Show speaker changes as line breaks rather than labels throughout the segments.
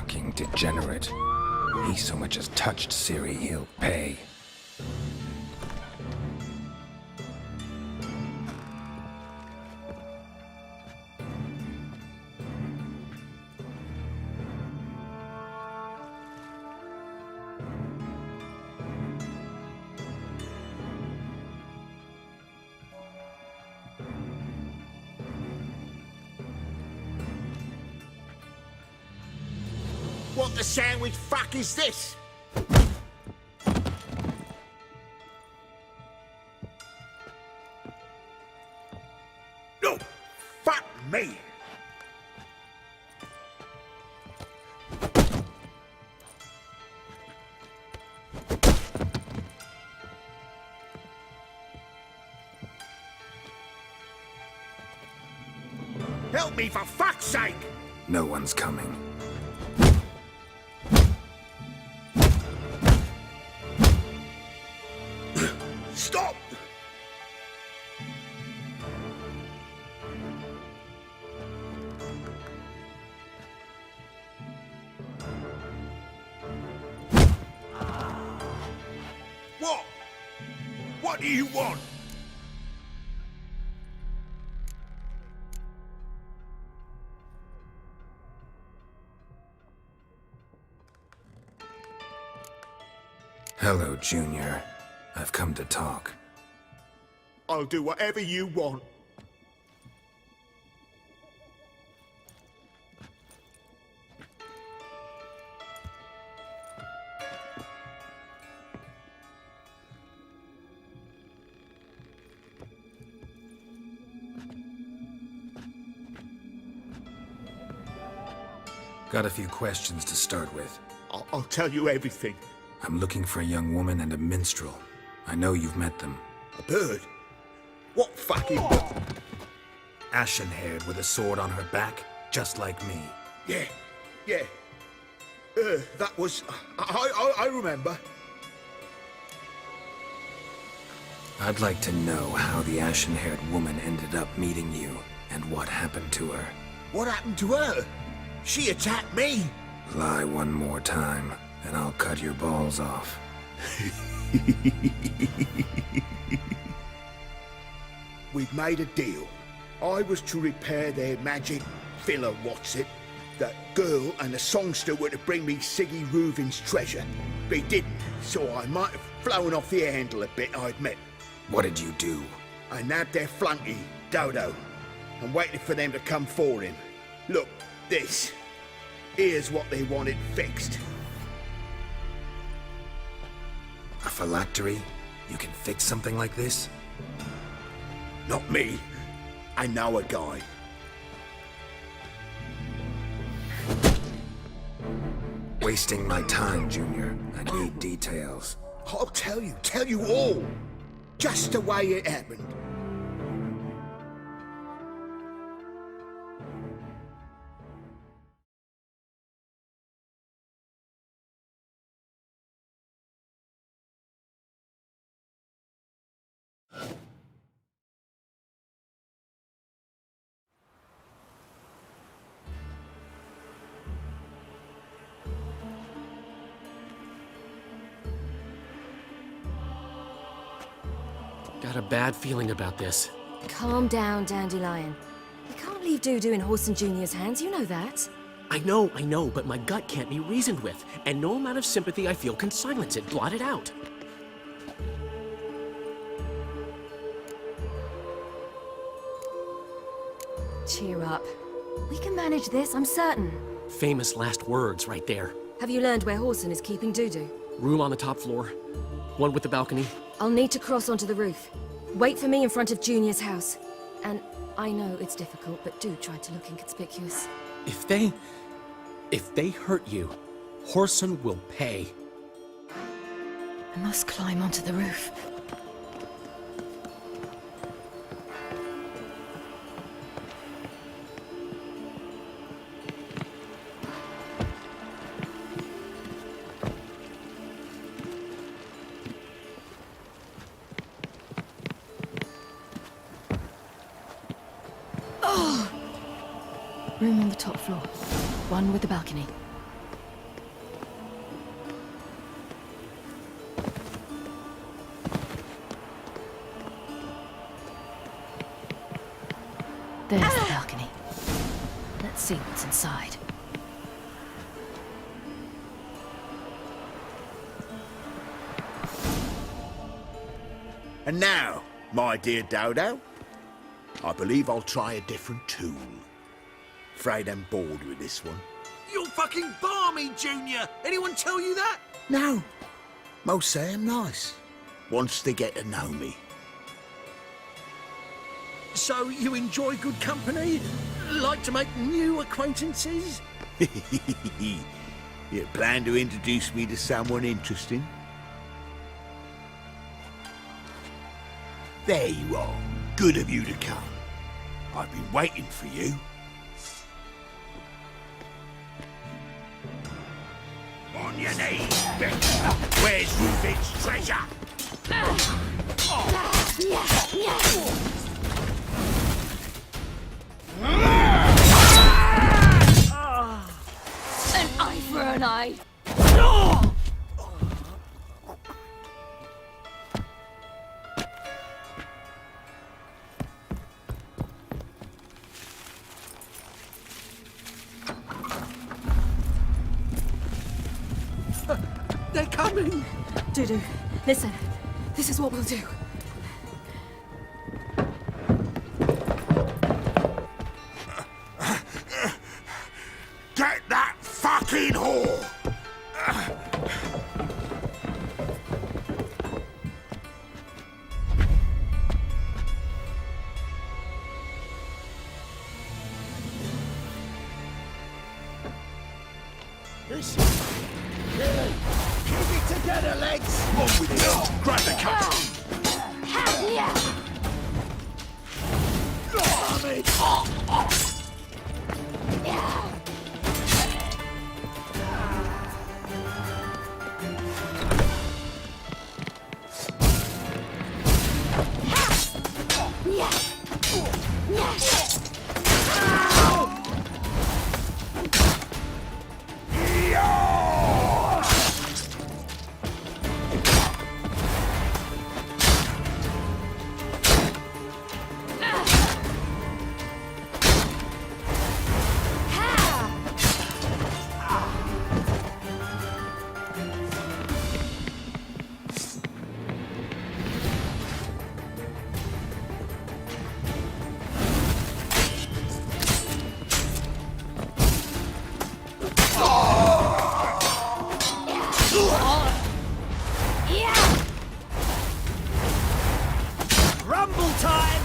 fucking degenerate. He so much as touched Siri, he'll pay.
What the sandwich fuck is this? No! Fuck me! Help me for fuck's sake!
No one's coming.
Stop! What? What do you want?
Hello, Junior. I've come to talk.
I'll do whatever you want.
Got a few questions to start with.
I'll tell you everything.
I'm looking for a young woman and a minstrel. I know you've met them.
A bird? What fucking bird?
Ashen-haired with a sword on her back, just like me.
Yeah. That was... I remember.
I'd like to know how the ashen-haired woman ended up meeting you, and what happened to her.
What happened to her? She attacked me.
Lie one more time, and I'll cut your balls off.
We'd made a deal. I was to repair their magic filler, That girl and the songster were to bring me Siggy Reuven's treasure. They didn't, so I might have flown off the handle a bit, I admit.
What did you do?
I nabbed their flunky, Dodo, and waited for them to come for him. Look, this. Here's what they wanted fixed.
A phylactery? You can fix something like this?
Not me. I know a guy.
Wasting my time, Junior. I need details.
I'll tell you all. Just the way it happened.
Got a bad feeling about this.
Calm down, Dandelion. You can't leave Dudu in Horson Jr.'s hands, you know that.
I know, but my gut can't be reasoned with, and no amount of sympathy I feel can silence it, blot it out.
Cheer up. We can manage this, I'm certain.
Famous last words right there.
Have you learned where Horson is keeping Dudu?
Room on the top floor. One with the balcony.
I'll need to cross onto the roof. Wait for me in front of Junior's house. And I know it's difficult, but do try to look inconspicuous.
If they hurt you, Horson will pay.
I must climb onto the roof. Room on the top floor. One with the balcony. see what's inside.
And now, my dear Dodo, I believe I'll try a different tool. Afraid I'm bored with this one.
You're fucking balmy, Junior! Anyone tell you that?
No, most say I'm nice. Once they get to know me.
So you enjoy good company? Like to make new acquaintances?
You plan to introduce me to someone interesting? There you are. Good of you to come. I've been waiting for you. On your knees, bitch! Where's Rubik's treasure?
An eye for an eye.
They're coming!
Dudu, listen. This is what we'll do.
Get that fucking whore!
Keep it together, legs!
On with it! Grab the cup!
Rumble time!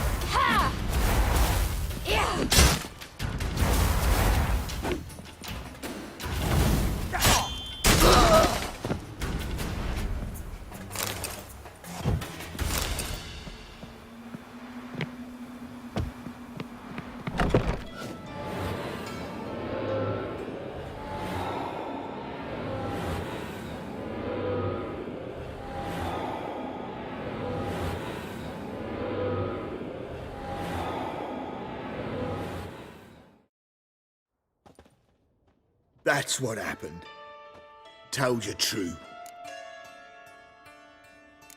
That's what happened. Told you true.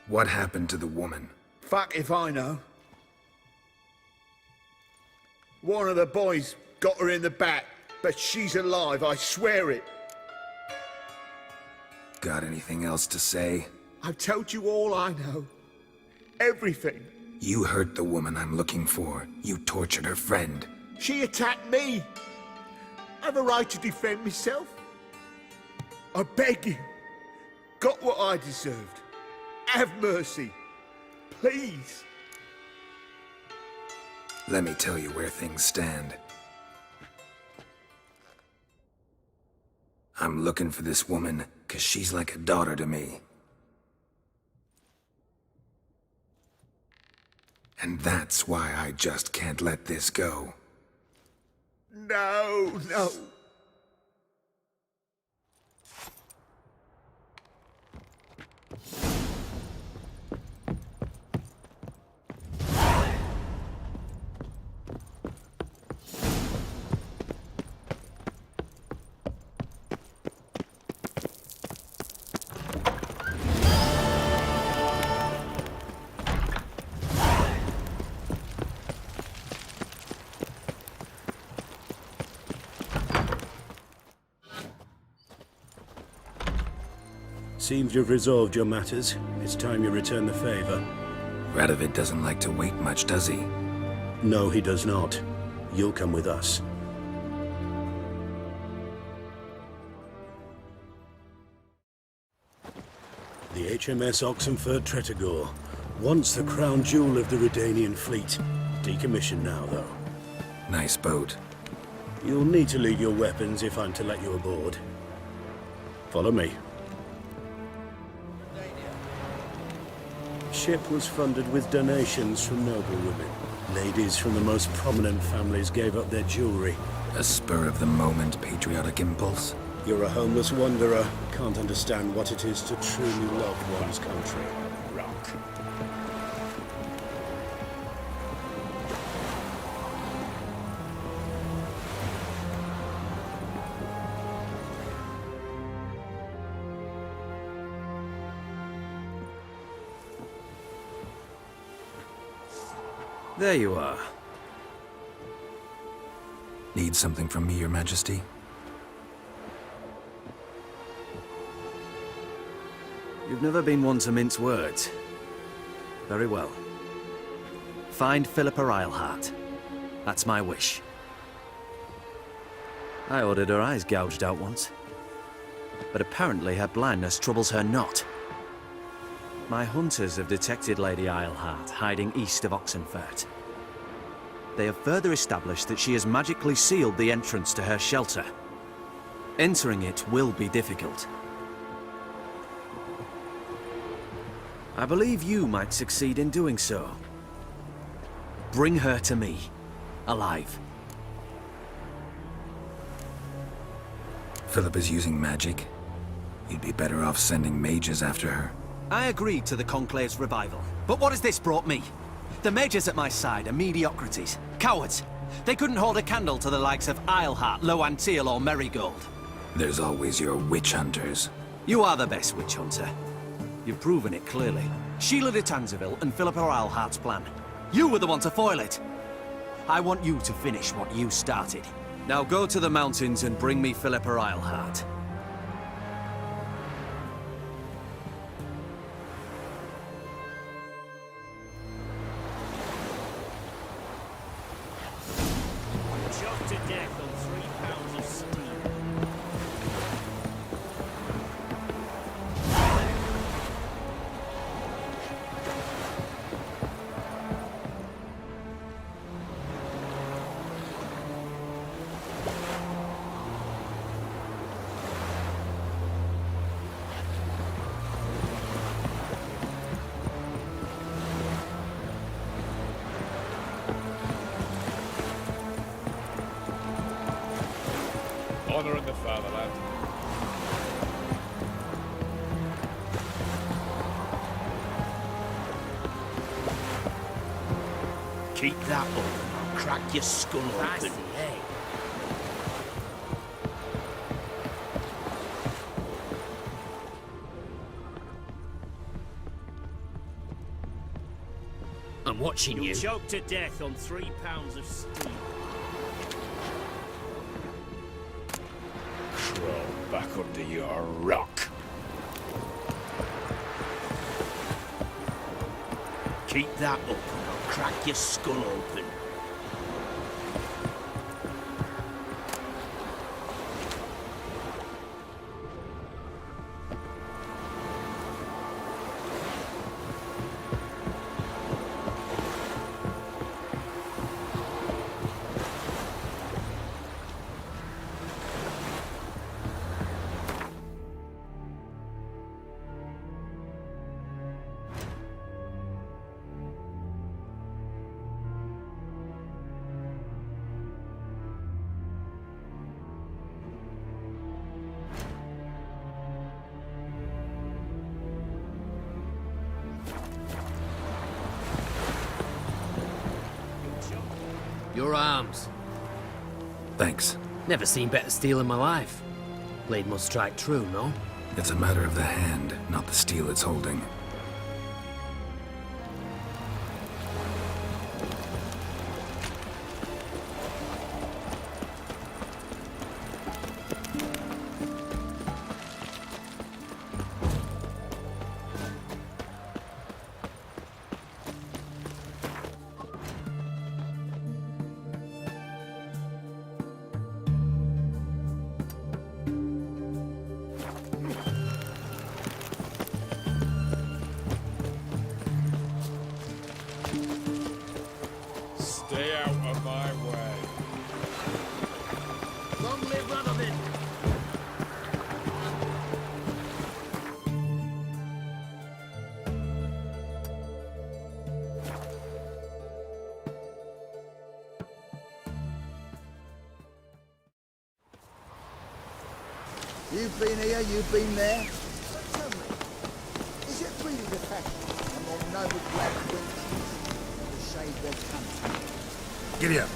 What happened to the woman?
Fuck if I know. One of the boys got her in the back, but she's alive, I swear it.
Got anything else to say?
I've told you all I know. Everything.
You hurt the woman I'm looking for. You tortured her friend.
She attacked me. I have a right to defend myself. I beg you. Got what I deserved. Have mercy. Please.
Let me tell you where things stand. I'm looking for this woman, 'cause she's like a daughter to me. And that's why I just can't let this go.
No, no.
Seems you've resolved your matters. It's time you return the favor.
Radovid doesn't like to wait much, does he?
No, he does not. You'll come with us. The HMS Oxenford Tretogor. Once the crown jewel of the Redanian fleet. Decommissioned now, though.
Nice boat.
You'll need to leave your weapons if I'm to let you aboard. Follow me. Ship was funded with donations from noblewomen. Ladies from the most prominent families gave up their jewelry.
A spur-of-the-moment patriotic impulse?
You're a homeless wanderer. Can't understand what it is to truly love one's country. Rock.
There you are. Need something from me, Your Majesty?
You've never been one to mince words. Very well. Find Philippa Eilhart. That's my wish. I ordered her eyes gouged out once. But apparently her blindness troubles her not. My hunters have detected Lady Eilhart hiding east of Oxenfurt. They have further established that she has magically sealed the entrance to her shelter. Entering it will be difficult. I believe you might succeed in doing so. Bring her to me, alive.
Philip is using magic. You'd be better off sending mages after her.
I agreed to the Conclave's revival, but what has this brought me? The mages at my side are mediocrities, cowards. They couldn't hold a candle to the likes of Eilhart, Loantil, or Merigold.
There's always your witch hunters.
You are the best witch hunter. You've proven it clearly. Sheila de Tanzeville and Philippa Eilhart's plan. You were the one to foil it. I want you to finish what you started. Now go to the mountains and bring me Philippa Eilhart.
Choked to death on 3 pounds of steam.
Honouring the fatherland.
Keep that up and I'll crack your skull open.
I'm watching you.
You're choked to death on 3 pounds of steam.
Crawl back under your rock.
Keep that up and I'll crack your skull open.
Your arms.
Thanks.
Never seen better steel in my life. Blade must strike true, no?
It's a matter of the hand, not the steel it's holding.
You've been here, you've been there. But tell me, is it really the fact among noble black princes to save their country?
Giddy up.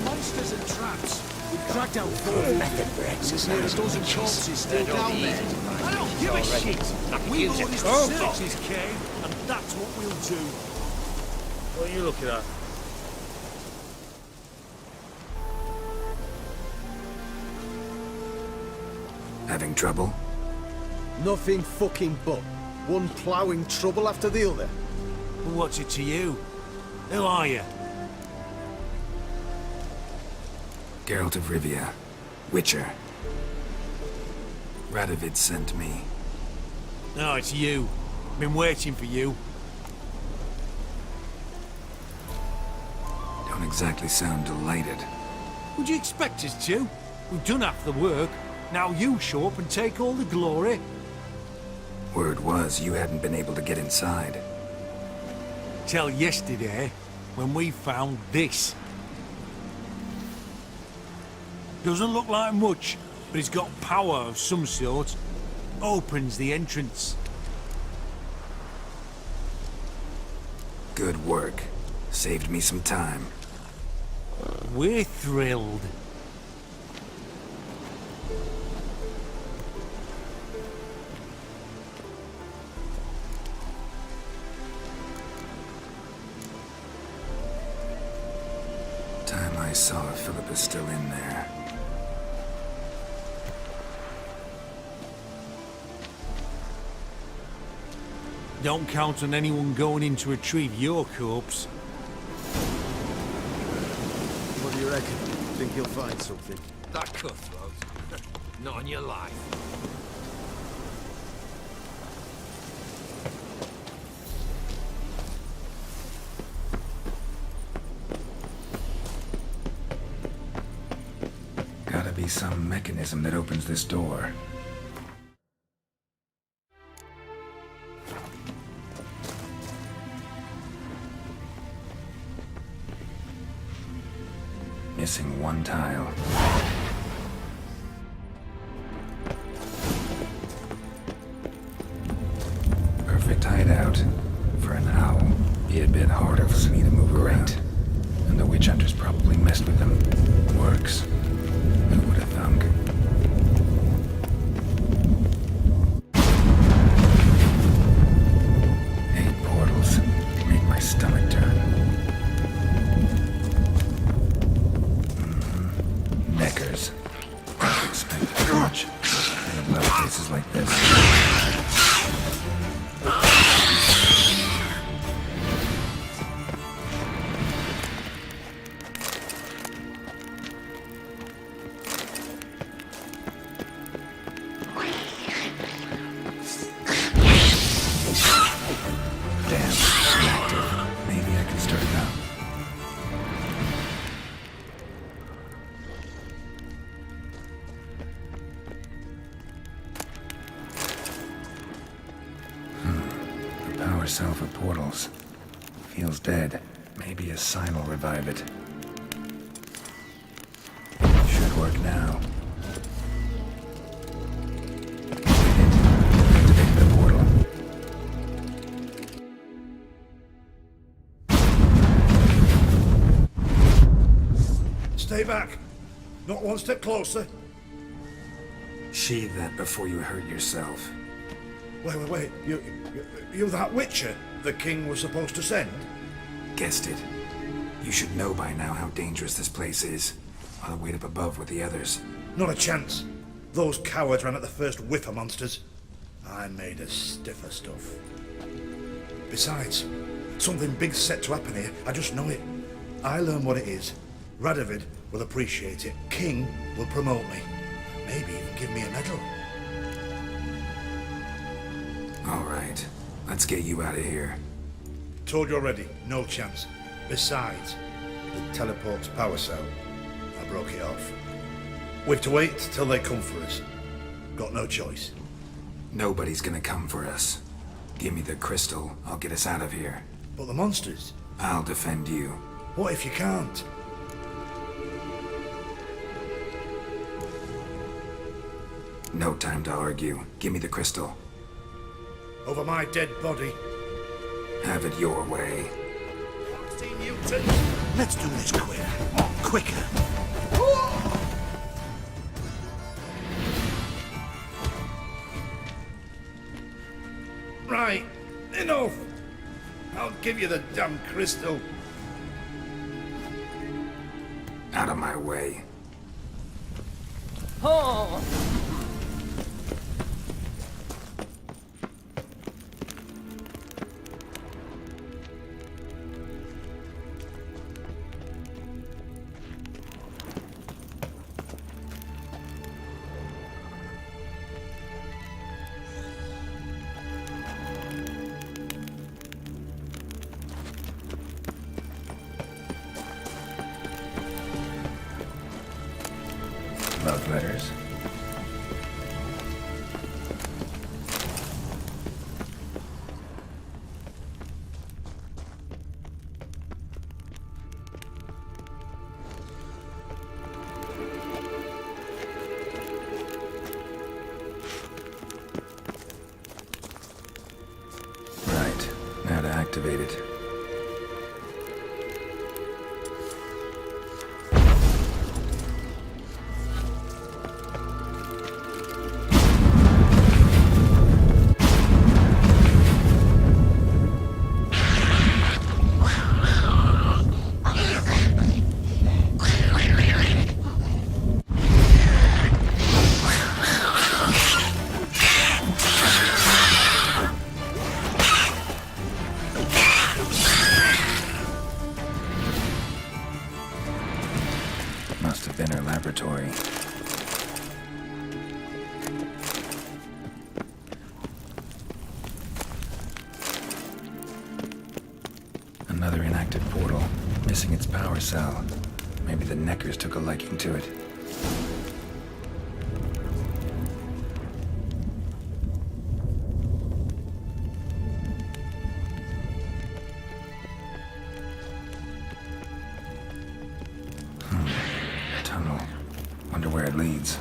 Monsters and traps. We've dragged out 4 method bricks. There's near a dozen corpses still down there. I don't give a shit. We've already searched this cave, and that's what we'll do.
What are you looking at?
Having trouble?
Nothing fucking but. One ploughing trouble after the other. What's it to you? Who are you?
Geralt of Rivia. Witcher. Radovid sent me.
No, it's you. Been waiting for you.
Don't exactly sound delighted.
Would you expect us to? We've done half the work. Now you show up and take all the glory.
Word was you hadn't been able to get inside.
Till yesterday, when we found this. Doesn't look like much, but it's got power of some sort. Opens the entrance.
Good work. Saved me some time.
We're thrilled.
Time I saw Philip is still in there.
Don't count on anyone going in to retrieve your corpse.
What do you reckon? Think you'll find something?
That cutthroat. Not on your life.
Gotta be some mechanism that opens this door. Missing one tile. Perfect hideout for an owl. Be a bit harder for me to move around. And the witch hunters probably messed with them. Works. Who would have thunk? Eight portals. Make my stomach turn. Neckers. Don't expect too much. I love places like this. Damn, inactive. Maybe I can start it up. The power cell for portals. Feels dead. Maybe a sign will revive it. Should work now. Activate the portal.
Stay back. Not one step closer.
Sheathe that before you hurt yourself.
Wait. You that Witcher the king was supposed to send?
Guessed it. You should know by now how dangerous this place is. I'll wait up above with the others.
Not a chance. Those cowards ran at the first whiff of monsters. I made a stiffer stuff. Besides, something big's set to happen here. I just know it. I learn what it is.
Radovid will appreciate it. King will promote me. Maybe even give me a medal.
All right, let's get you out of here.
Told you already, no chance. Besides, the teleport's power cell, I broke it off. We have to wait till they come for us. Got no choice.
Nobody's gonna come for us. Give me the crystal, I'll get us out of here.
But the monsters?
I'll defend you.
What if you can't?
No time to argue. Give me the crystal.
Over my dead body.
Have it your way.
Let's do this quick. Quicker.
Right, enough! I'll give you the damn crystal.
Out of my way.
Oh!
Love letters. Right, now to activate it. Must have been her laboratory. Another inactive portal, missing its power cell. Maybe the Neckers took a liking to it. Tunnel. Wonder where it leads.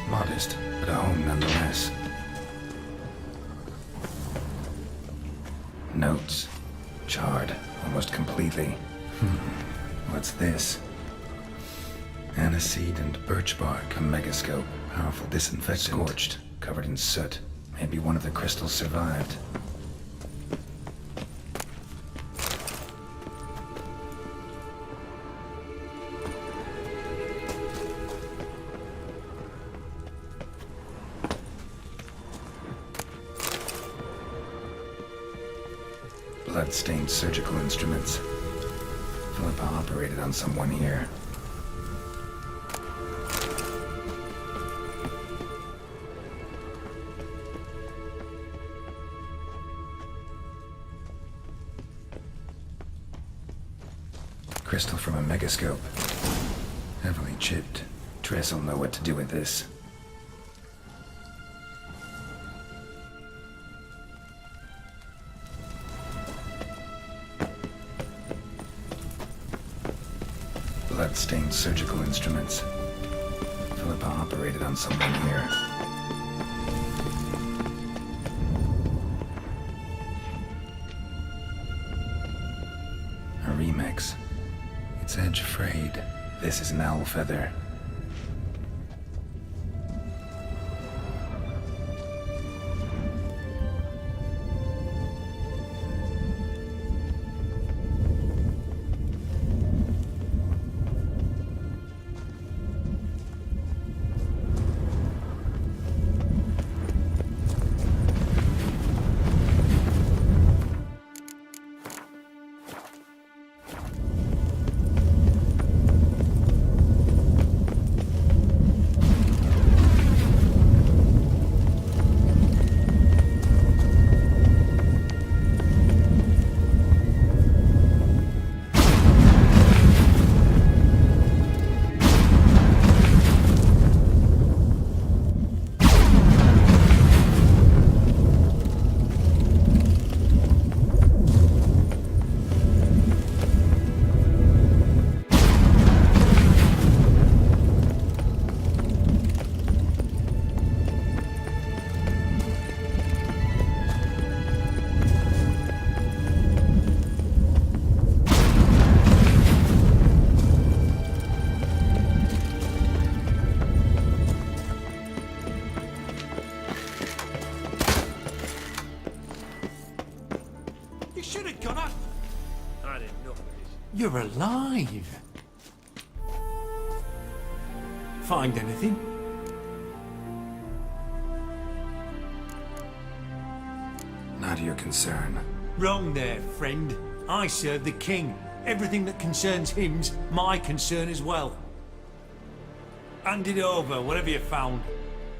Modest, but a home nonetheless. Notes. Charred, almost completely. What's this? Aniseed and birch bark, a megascope, powerful disinfectant. Scorched, covered in soot. Maybe one of the crystals survived. Blood-stained surgical instruments. Philippa operated on someone here. Crystal from a megascope. Heavily chipped. Tress will know what to do with this. Blood-stained surgical instruments. Philippa operated on someone here. A remix. Its edge frayed. This is an owl feather.
You're alive! Find anything?
Not your concern.
Wrong there, friend. I serve the king. Everything that concerns him's my concern as well. Hand it over, whatever you found.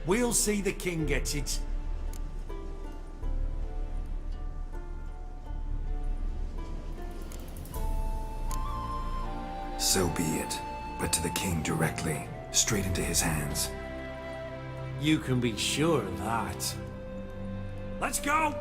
We'll see the king gets it.
So be it, but to the king directly, straight into his hands.
You can be sure of that. Let's go!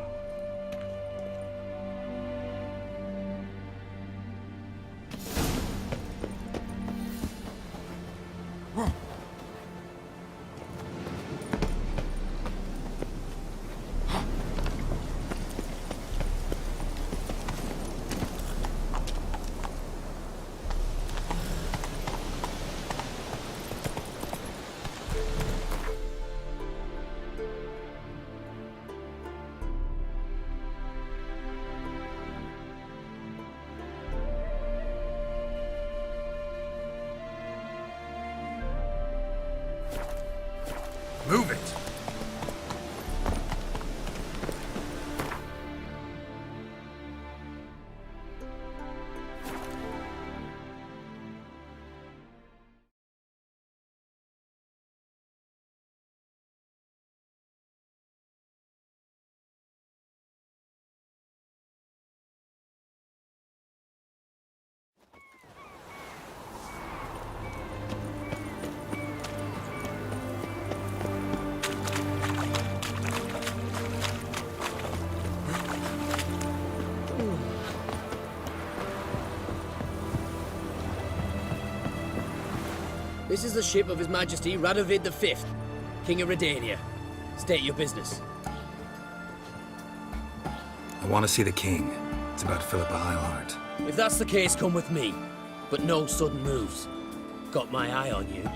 Move it!
This is the ship of His Majesty Radovid V.
King of Redania. State your business.
I want to see the king. It's about Philippa Eilhart.
If that's the case, come with me. But no sudden moves. Got my eye on you.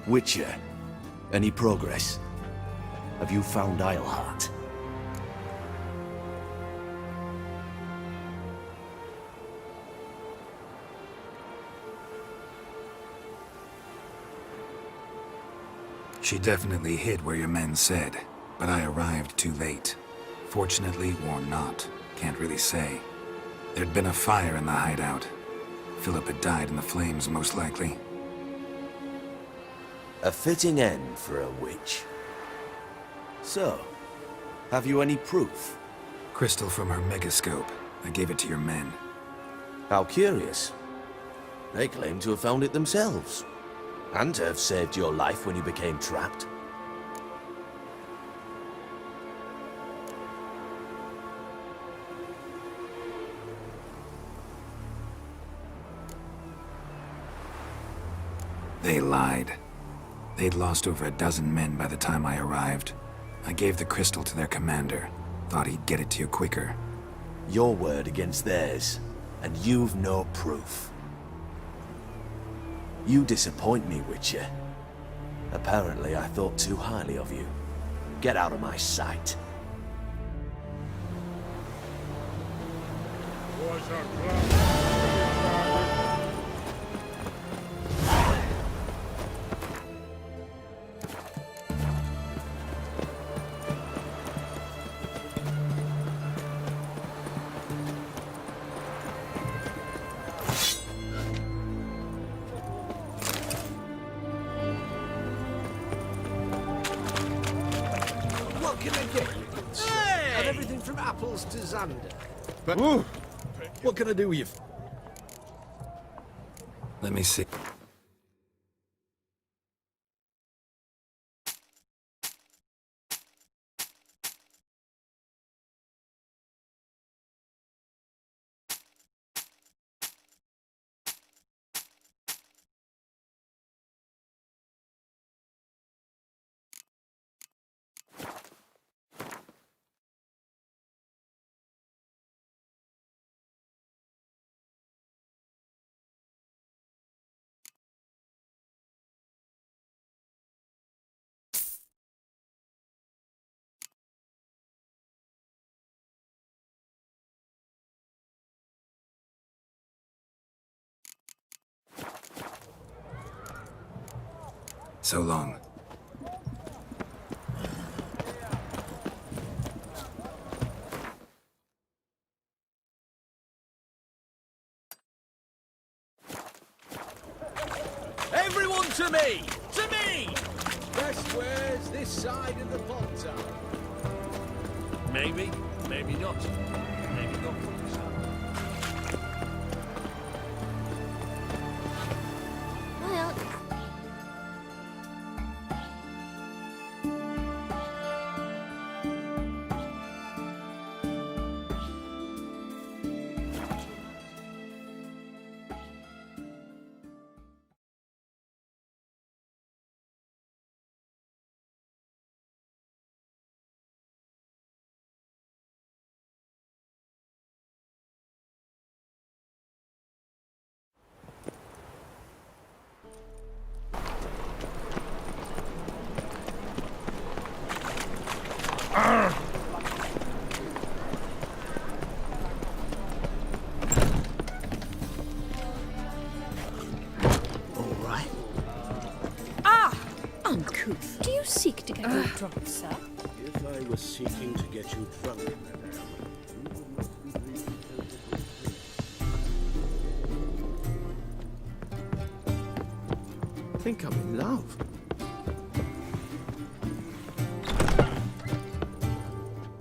Witcher, any progress? Have you found Eilhart?
She definitely hid where your men said, but I arrived too late. Fortunately or not, can't really say. There'd been a fire in the hideout. Philip had died in the flames, most likely.
A fitting end for a witch. So, have you any proof?
Crystal from her megascope. I gave it to your men.
How curious. They claim to have found it themselves. And to have saved your life when you became trapped.
They lied. They'd lost over a dozen men by the time I arrived. I gave the crystal to their commander. Thought he'd get it to you quicker.
Your word against theirs, and you've no proof. You disappoint me, Witcher. Apparently I thought too highly of you. Get out of my sight.
What can I get you? And everything from apples to Xander. But what can I do with you?
Let me see. So long.
Everyone to me! To me! Best wares this side of the pond town.
Maybe, maybe not. Maybe not for yourself.
Well,
uncouth. Do you seek to get me drunk, sir?
If I was seeking to get you drunk, madame, you would not be breathing
I think I'm in love.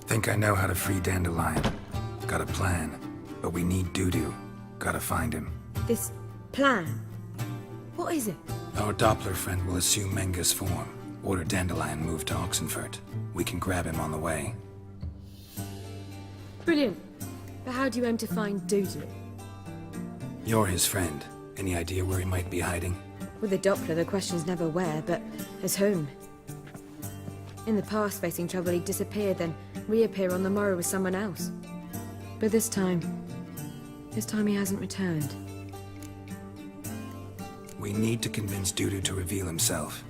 Think I know how to free Dandelion. Got a plan, but we need Dudu. Gotta find him.
this plan. What is it?
Our Doppler friend will assume Menga's form. Order Dandelion moved to Oxenfurt. We can grab him on the way.
Brilliant. But how do you aim to find Dudu?
You're his friend. Any idea where he might be hiding?
With the Doppler, the question's never where, but as whom. In the past, facing trouble, he'd disappear, then reappear on the morrow with someone else. But this time he hasn't returned.
We need to convince Dudu to reveal himself.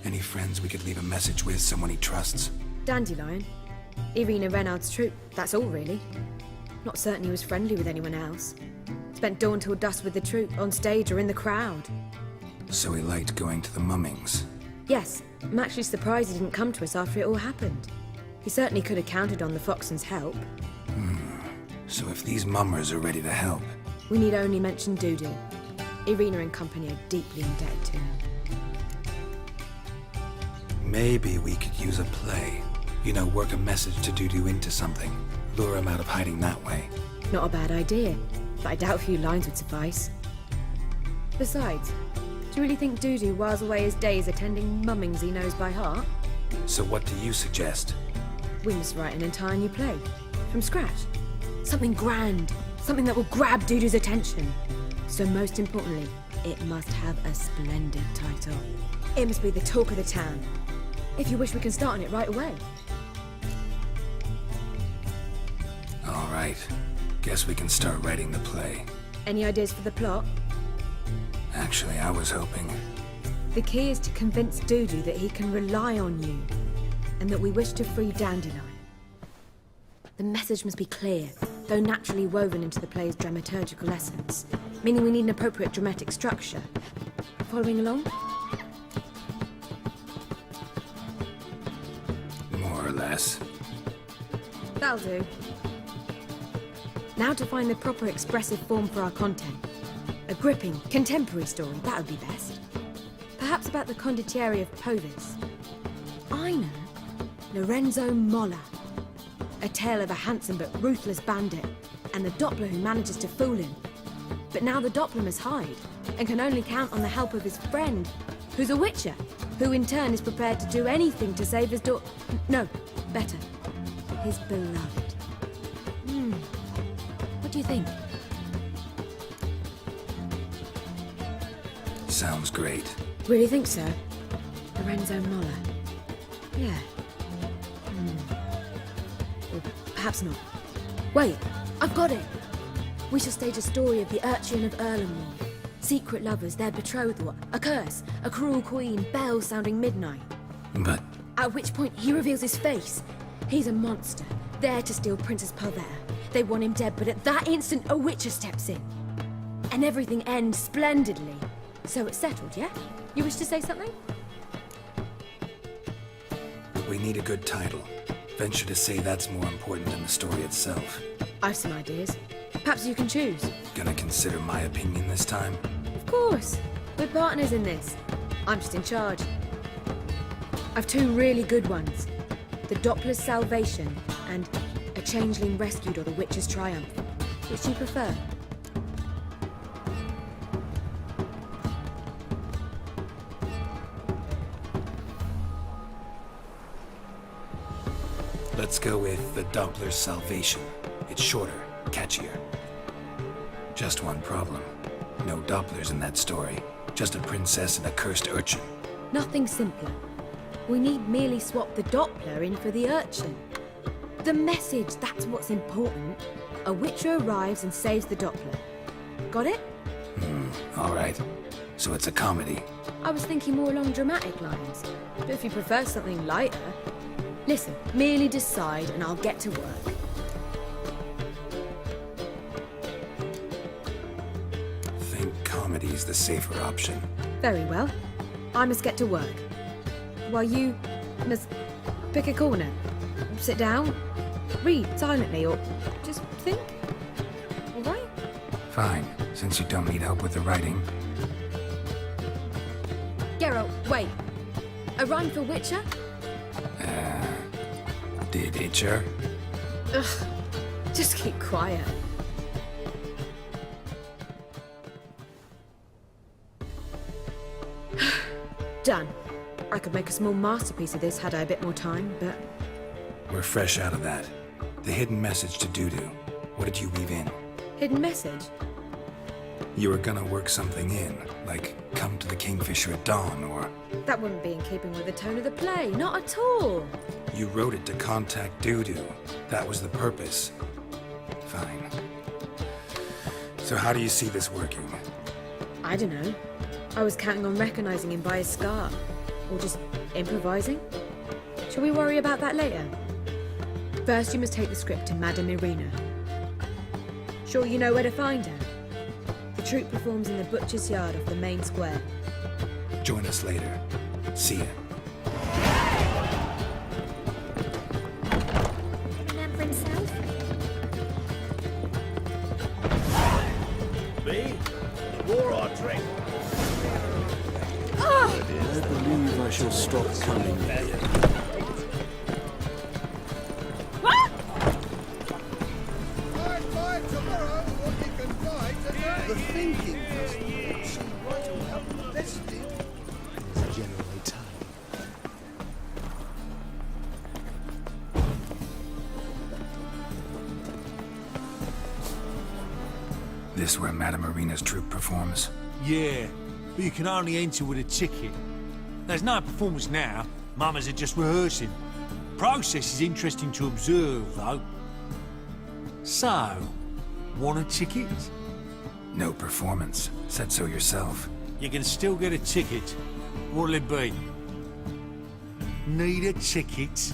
Any friends we could leave a message with, someone he trusts.
Dandelion. Irina Renard's troupe, that's all really. Not certain he was friendly with anyone else. Spent dawn till dusk with the troupe, on stage or in the crowd.
So he liked going to the mummings.
Yes, I'm actually surprised he didn't come to us after it all happened. He certainly could have counted on the Foxen's help.
So if these mummers are ready to help...
We need only mention Dudu. Irina and company are deeply indebted to him.
Maybe we could use a play. You know, work a message to Dudu into something. Lure him out of hiding that way.
Not a bad idea, but I doubt a few lines would suffice. Besides, do you really think Dudu whiles away his days attending mummings he knows by heart?
So what do you suggest?
We must write an entire new play. From scratch. Something grand. Something that will grab Dudu's attention. So most importantly, it must have a splendid title. It must be the talk of the town. If you wish, we can start on it right away.
All right. Guess we can start writing the play.
Any ideas for the plot?
Actually, I was hoping...
The key is to convince Dudu that he can rely on you, and that we wish to free Dandelion. The message must be clear, though naturally woven into the play's dramaturgical essence, meaning we need an appropriate dramatic structure. Following along?
More or less.
That'll do. Now to find the proper expressive form for our content. A gripping, contemporary story, that would be best. Perhaps about the condottieri of Povis. I know. Lorenzo Molla. A tale of a handsome but ruthless bandit, and the Doppler who manages to fool him. But now the Doppler must hide, and can only count on the help of his friend, who's a witcher, who in turn is prepared to do anything to save his no, better, his beloved. What do you think?
Sounds great.
Really think so? Lorenzo Molla. Yeah. Or perhaps not. Wait, I've got it! We shall stage a story of the urchin of Erlenwald. Secret lovers, their betrothal, a curse, a cruel queen, bells sounding midnight.
But...
At which point he reveals his face. He's a monster, there to steal Princess Pavera. They want him dead, but at that instant a witcher steps in. And everything ends splendidly. So it's settled, yeah? You wish to say something?
We need a good title. Venture to say that's more important than the story itself.
I've some ideas. Perhaps you can choose.
Gonna consider my opinion this time?
Of course. We're partners in this. I'm just in charge. I've two really good ones. The Doppler's Salvation and A Changeling Rescued or the Witcher's Triumph. Which do you prefer?
Let's go with The Doppler's Salvation. It's shorter, catchier. Just one problem. No Dopplers in that story. Just a princess and a cursed urchin.
Nothing simpler. We need merely swap the Doppler in for the urchin. The message, that's what's important. A witcher arrives and saves the Doppler. Got it?
All right. So it's a comedy.
I was thinking more along dramatic lines. But if you prefer something lighter... Listen, merely decide and I'll get to work.
Think comedy's the safer option.
Very well. I must get to work. While you must pick a corner. Sit down, read silently, or just think. All right?
Fine, since you don't need help with the writing.
Geralt, wait. A rhyme for Witcher?
Did Itcher?
Ugh, just keep quiet. Done. I could make a small masterpiece of this had I a bit more time, but...
We're fresh out of that. The hidden message to Dudu. What did you weave in?
Hidden message?
You were gonna work something in, like come to the Kingfisher at dawn, or...
That wouldn't be in keeping with the tone of the play, not at all.
You wrote it to contact Dudu. That was the purpose. Fine. So how do you see this working?
I don't know. I was counting on recognizing him by his scar. Or just improvising. Shall we worry about that later? First, you must take the script to Madame Irina. Sure you know where to find her? The troupe performs in the butcher's yard off the main square.
Join us later. See ya.
Remember himself?
Me? War or drink?
I believe I shall stop coming here.
The thinking doesn't seem right to help invested.
It's generally time.
This where Madame Irina's troupe performs?
Yeah, but you can only enter with a ticket. There's no performance now. Mamas are just rehearsing. Process is interesting to observe, though. So, want a ticket?
No performance. Said so yourself.
You can still get a ticket. What'll it be? Need a ticket?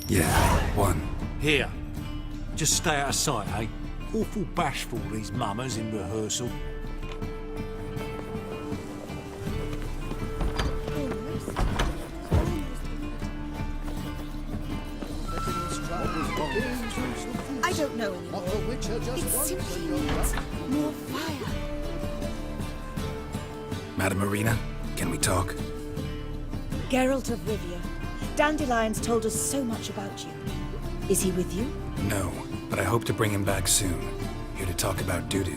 Yeah, one.
Here. Just stay out of sight, eh? Awful bashful, these mamas in rehearsal.
I don't know anymore. It simply needs more fire.
Madame Irina, can we talk?
Geralt of Rivia. Dandelion's told us so much about you. Is he with you?
No, but I hope to bring him back soon. Here to talk about Dudu.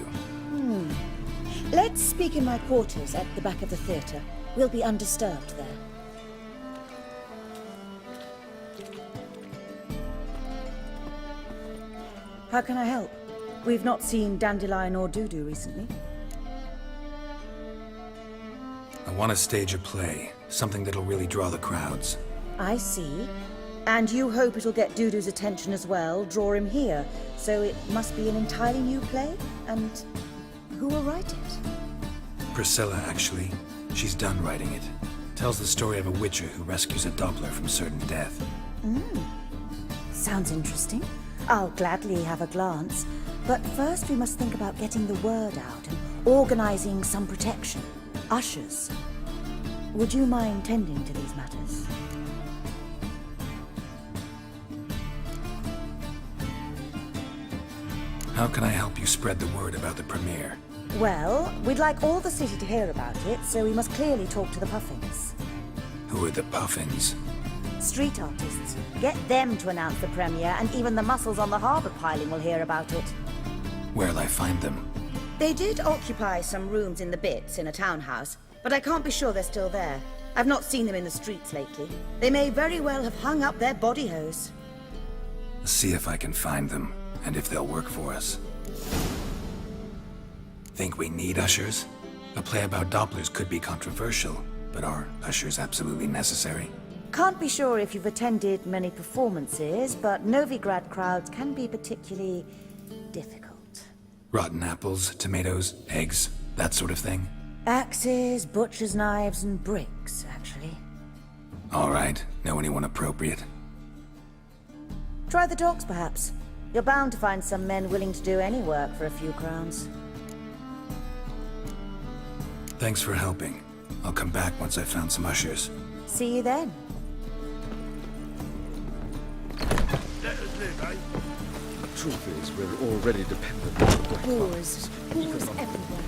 Let's speak in my quarters at the back of the theatre. We'll be undisturbed there. How can I help? We've not seen Dandelion or Dudu recently.
I want to stage a play. Something that'll really draw the crowds.
I see. And you hope it'll get Dudu's attention as well, draw him here. So it must be an entirely new play? And who will write it?
Priscilla, actually. She's done writing it. Tells the story of a witcher who rescues a Doppler from certain death.
Sounds interesting. I'll gladly have a glance. But first we must think about getting the word out and organizing some protection. Ushers. Would you mind tending to these matters?
How can I help you spread the word about the premiere?
Well, we'd like all the city to hear about it, so we must clearly talk to the Puffins.
Who are the Puffins?
Street artists. Get them to announce the premiere, and even the muscles on the harbour piling will hear about it.
Where'll I find them?
They did occupy some rooms in the Bits in a townhouse, but I can't be sure they're still there. I've not seen them in the streets lately. They may very well have hung up their body hose.
See if I can find them, and if they'll work for us. Think we need ushers? A play about Dopplers could be controversial, but are ushers absolutely necessary?
Can't be sure if you've attended many performances, but Novigrad crowds can be particularly difficult.
Rotten apples, tomatoes, eggs, that sort of thing?
Axes, butcher's knives, and bricks, actually.
All right. Know anyone appropriate?
Try the docks, perhaps. You're bound to find some men willing to do any work for a few crowns.
Thanks for helping. I'll come back once I've found some ushers.
See you then.
Truth is, we're already dependent on the Black
Wars. Wars everywhere.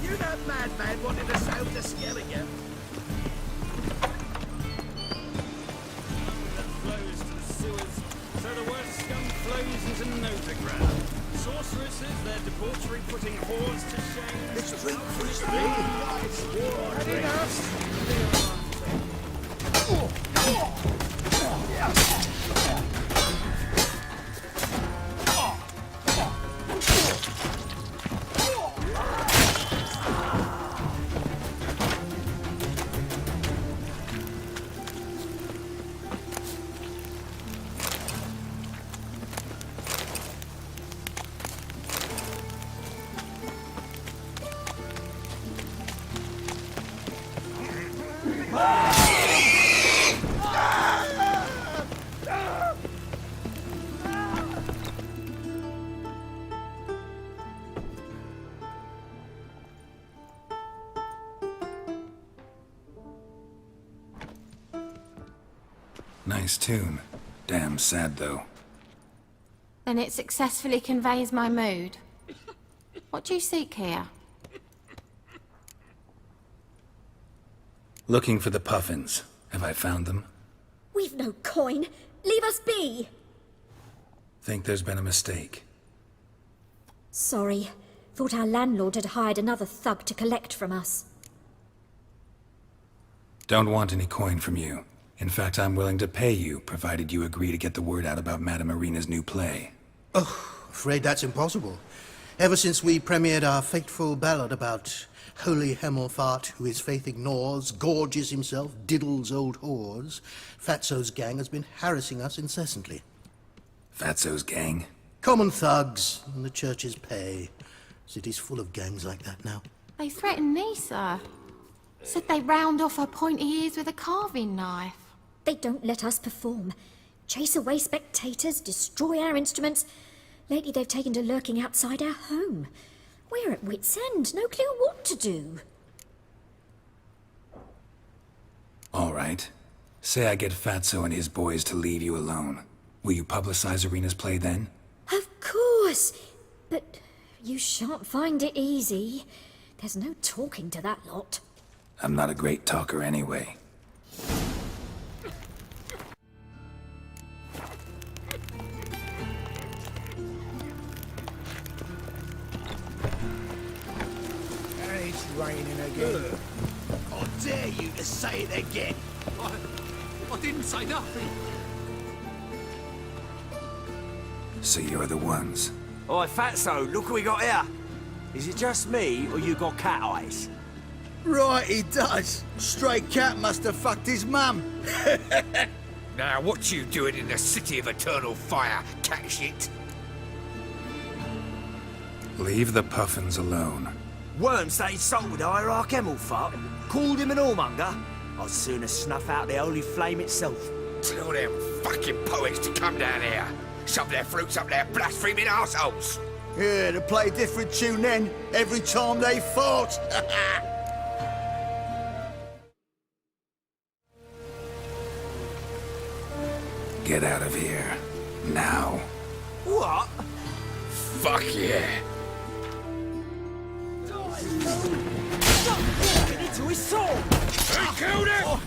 You that madman wanted us out to scare you. Flows to the sewers, so the worst scum flows into Novigrad. Sorceresses, their debauchery putting whores to shame.
Let's drink for
War or drink.
Nice tune. Damn sad, though.
Then it successfully conveys my mood. What do you seek here?
Looking for the puffins. Have I found them?
We've no coin. Leave us be.
Think there's been a mistake.
Sorry. Thought our landlord had hired another thug to collect from us.
Don't want any coin from you. In fact, I'm willing to pay you, provided you agree to get the word out about Madame Irina's new play.
Oh, afraid that's impossible. Ever since we premiered our fateful ballad about holy Hemelfart, who his faith ignores, gorges himself, diddles old whores, Fatso's gang has been harassing us incessantly.
Fatso's gang?
Common thugs, and the church's pay. City's full of gangs like that now.
They threatened me, sir. Said they'd round off her pointy ears with a carving knife.
They don't let us perform. Chase away spectators, destroy our instruments. Lately they've taken to lurking outside our home. We're at wit's end, no clue what to do.
All right. Say I get Fatso and his boys to leave you alone. Will you publicize Irina's play then?
Of course. But you shan't find it easy. There's no talking to that lot.
I'm not a great talker anyway.
It's raining again.
I dare you to say it again. I didn't say nothing.
So you're the ones.
Oi, Fatso, look what we got here. Is it just me, or you got cat eyes?
Right, he does. Stray cat must have fucked his mum.
Now, what you doing in the city of eternal fire, cat shit?
Leave the puffins alone.
Worms that insulted Hierarch Hemelfart, called him an whoremonger. I'd sooner snuff out the holy flame itself.
Tell them fucking poets to come down here. Shove their fruits up their blaspheming arseholes.
Yeah, to play a different tune then, every time they fought.
Get out of here. Now.
What?
Fuck yeah.
Get into his soul!
Who killed him?
Oh,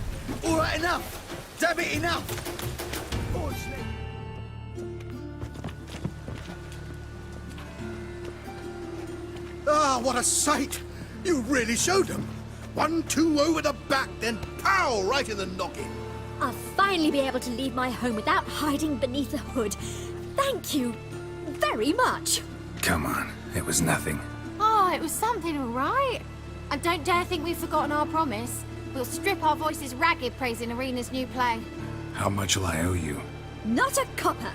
all right, enough. Damn it, enough. Ah, what a sight! You really showed them. 1-2 over the back, then pow, right in the noggin.
I'll finally be able to leave my home without hiding beneath the hood. Thank you very much.
Come on, it was nothing.
Oh, it was something, all right. And don't dare think we've forgotten our promise. We'll strip our voices ragged praising Irina's new play.
How much will I owe you?
Not a copper.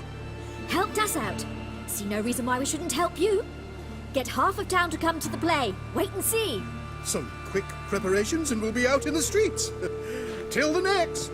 Helped us out. See no reason why we shouldn't help you. Get half of town to come to the play. Wait and see.
Some quick preparations and we'll be out in the streets. Till the next.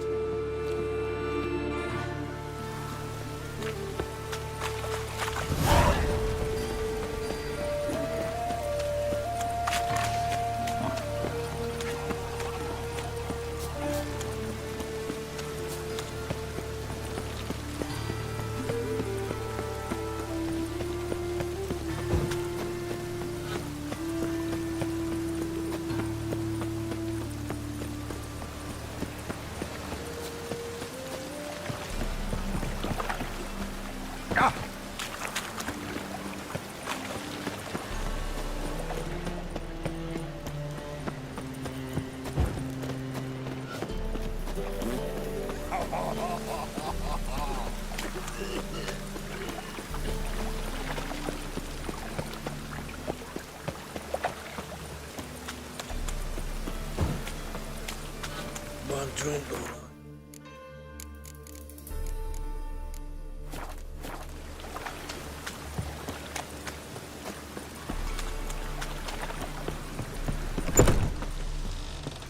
a drink, all right.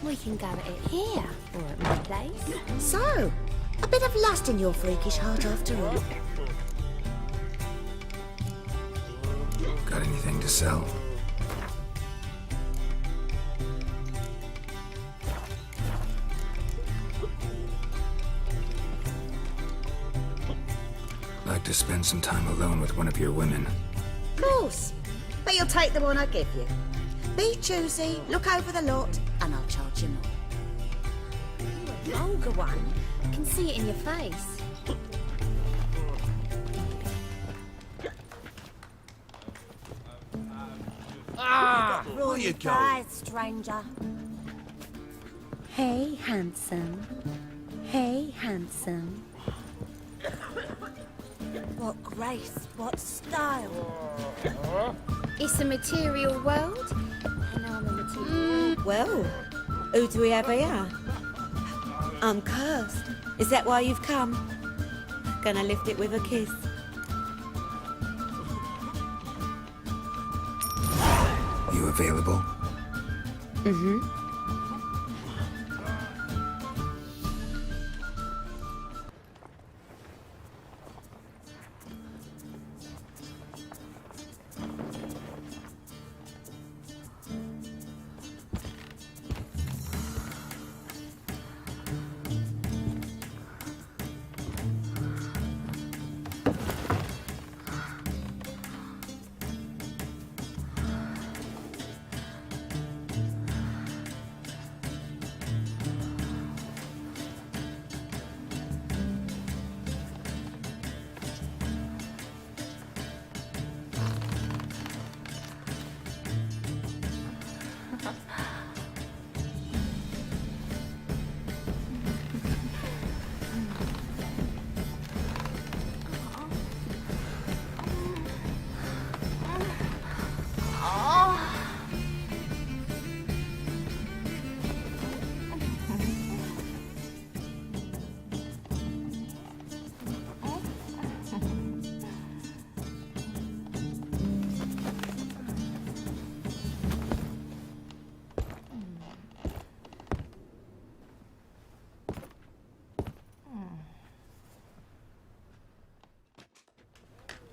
We can go at it here, or at my place.
So, a bit of lust in your freakish heart after all.
Got anything to sell? Like to spend some time alone with one of your women.
Of course. But you'll take the one I give you. Be choosy, look over the lot, and I'll charge you more.
You a vulgar one. I can see it in your face.
Roll
you
your
going?
eyes, stranger.
Hey, handsome. Hey, handsome.
What grace, what style.
It's a material world, and I'm a material.
Well, who do we have here? I'm cursed. Is that why you've come? Gonna lift it with a kiss.
You available?
Mm-hmm.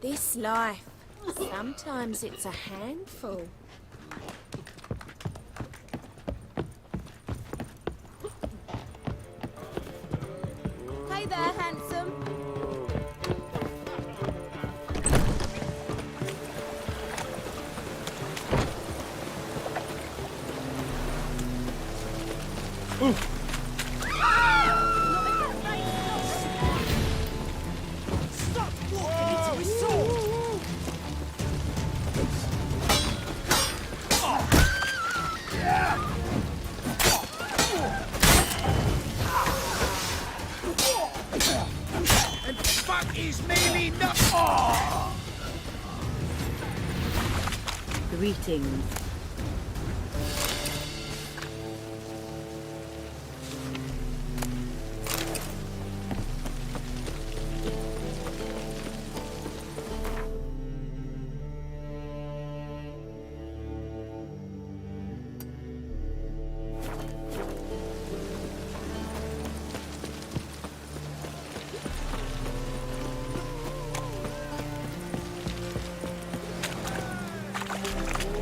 This life, sometimes it's a handful.
Hey there, handsome.
Stop walking into his sword! And fuck his mealy nut! Oh!
Greetings.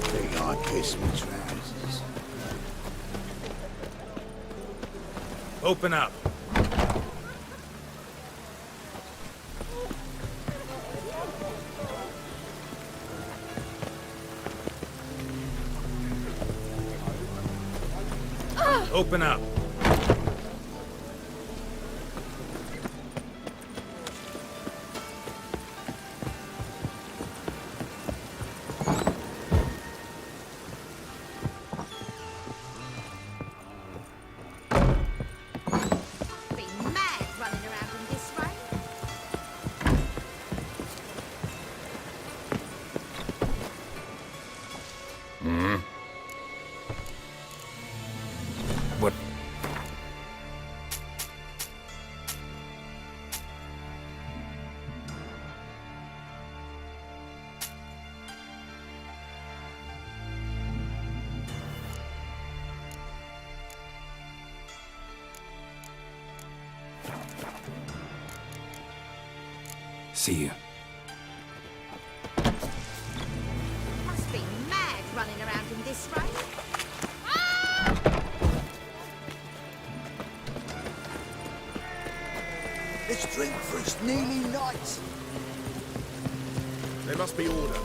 Think I kiss me trousers.
Open up. Open up.
Be mad running around in this rain.
What See you.
Must be mad running around in this rain.
Let's drink for it's nearly light.
There must be order.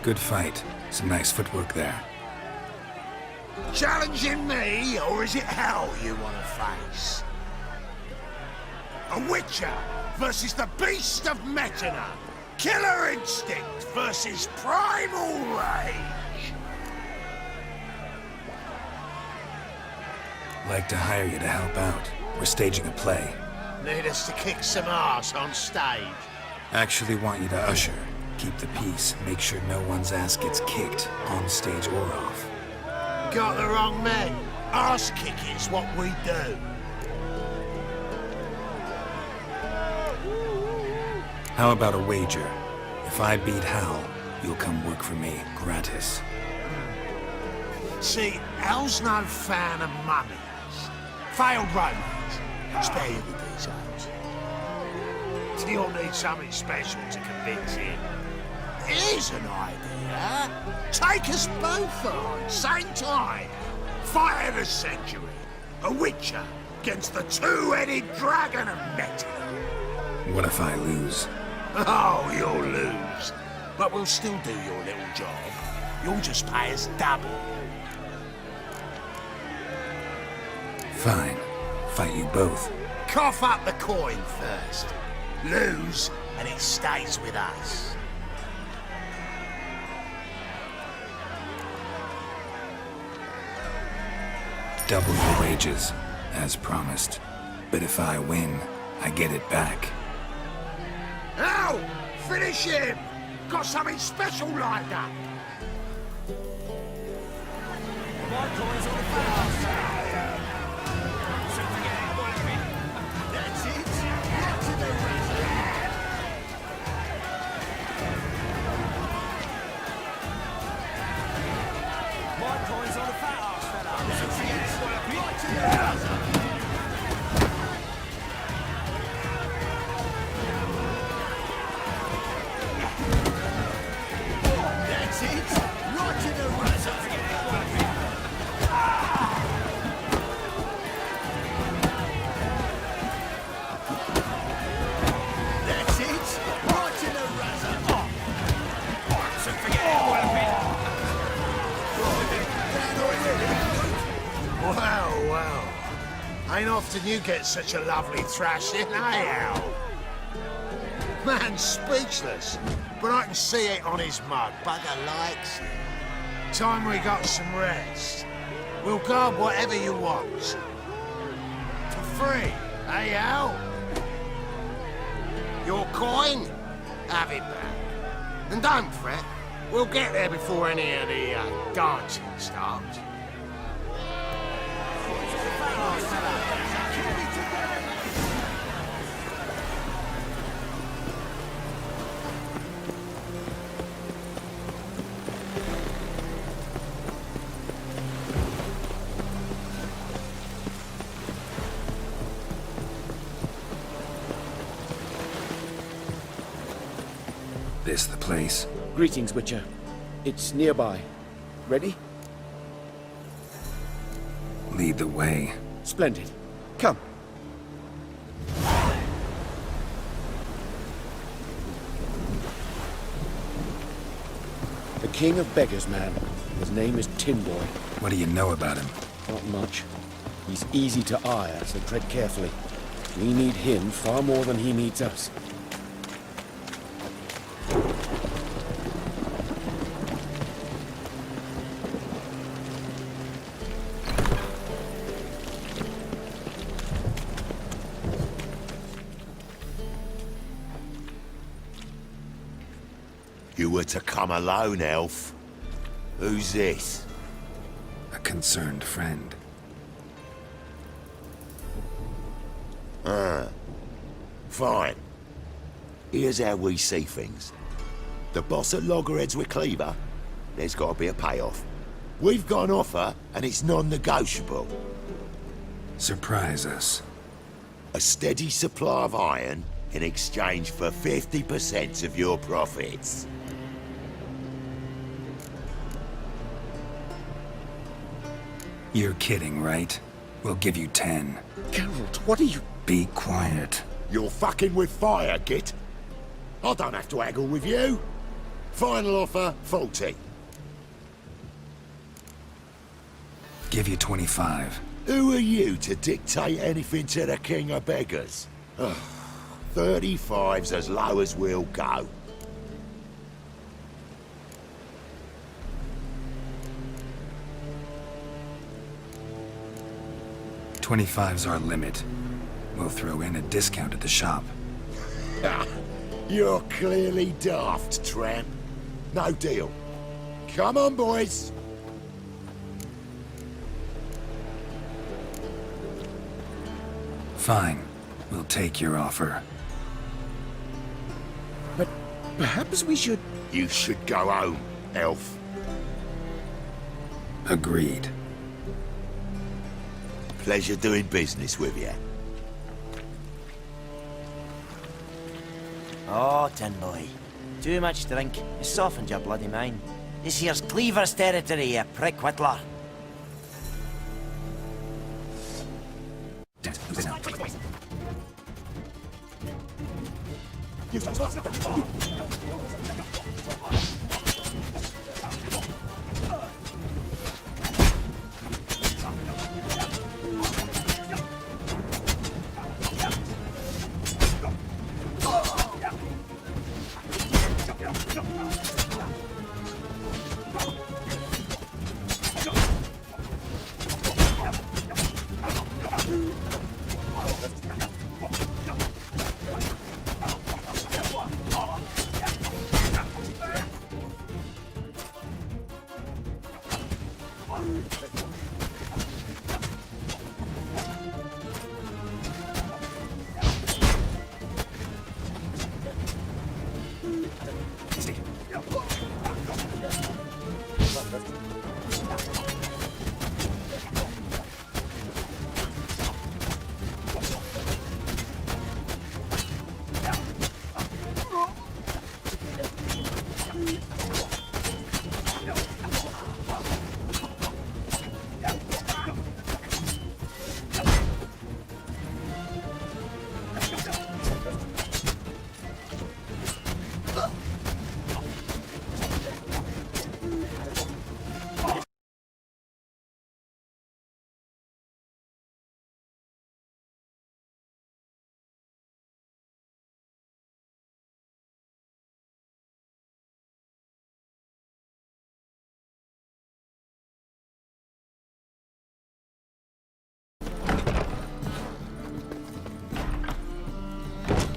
Good fight. Some nice footwork there.
Challenging me, or is it hell you want to face? A Witcher versus the Beast of Metina. Killer instinct versus primal rage.
Like to hire you to help out. We're staging a play.
Need us to kick some ass on stage.
Actually want you to usher. Keep the peace. Make sure no one's ass gets kicked, on stage or off.
Got the wrong men. Ass kicking's what we do.
How about a wager? If I beat Hal, you'll come work for me, gratis.
See, Hal's no fan of mummies. Failed romance. Spare you the details. You'll need something special to convince him. Here's an idea. Take us both on, same time. Fight of the century. A Witcher against the two-headed dragon of Metina.
What if I lose?
Oh, you'll lose. But we'll still do your little job. You'll just pay us double.
Fine. Fight you both.
Cough up the coin first. Lose, and it stays with us.
Double your wages, as promised. But if I win, I get it back.
Ow! Finish him! Got something special lined up. That's it. Get to the My coin's on the fat ass, fella. That's it. Right to the razor. That's it. Right to the razor. That's it. Right to the razor. So forget it all a bit. Well, well. Ain't often you get such a lovely thrashing, eh, Al? Man's speechless, but I can see it on his mug. Bugger likes it. Time we got some rest. We'll guard whatever you want. For free, eh, Al? Your coin? Have it back. And don't fret. We'll get there before any of the dancing starts.
This the place?
Greetings, Witcher. It's nearby. Ready?
Lead the way.
Splendid. Come. The King of Beggars, man. His name is Tin Boy.
What do you know about him?
Not much. He's easy to ire, so tread carefully. We need him far more than he needs us.
You were to come alone, elf. Who's this?
A concerned friend.
Fine. Here's how we see things. The boss at Loggerheads with Cleaver, there's got to be a payoff. We've got an offer, and it's non-negotiable.
Surprise us.
A steady supply of iron in exchange for 50% of your profits.
You're kidding, right? We'll give you 10.
Geralt, what are you...
Be quiet.
You're fucking with fire, Git. I don't have to haggle with you. Final offer, 40.
Give you 25.
Who are you to dictate anything to the king of beggars? 35's as low as we'll go.
$25's our limit. We'll throw in a discount at the shop.
You're clearly daft, tramp. No deal. Come on, boys.
Fine. We'll take your offer.
But perhaps we should...
You should go home, elf.
Agreed.
Pleasure doing business with you.
Oh, tin boy. Too much drink. You softened your bloody mind. This here's Cleaver's territory, you prick whittler.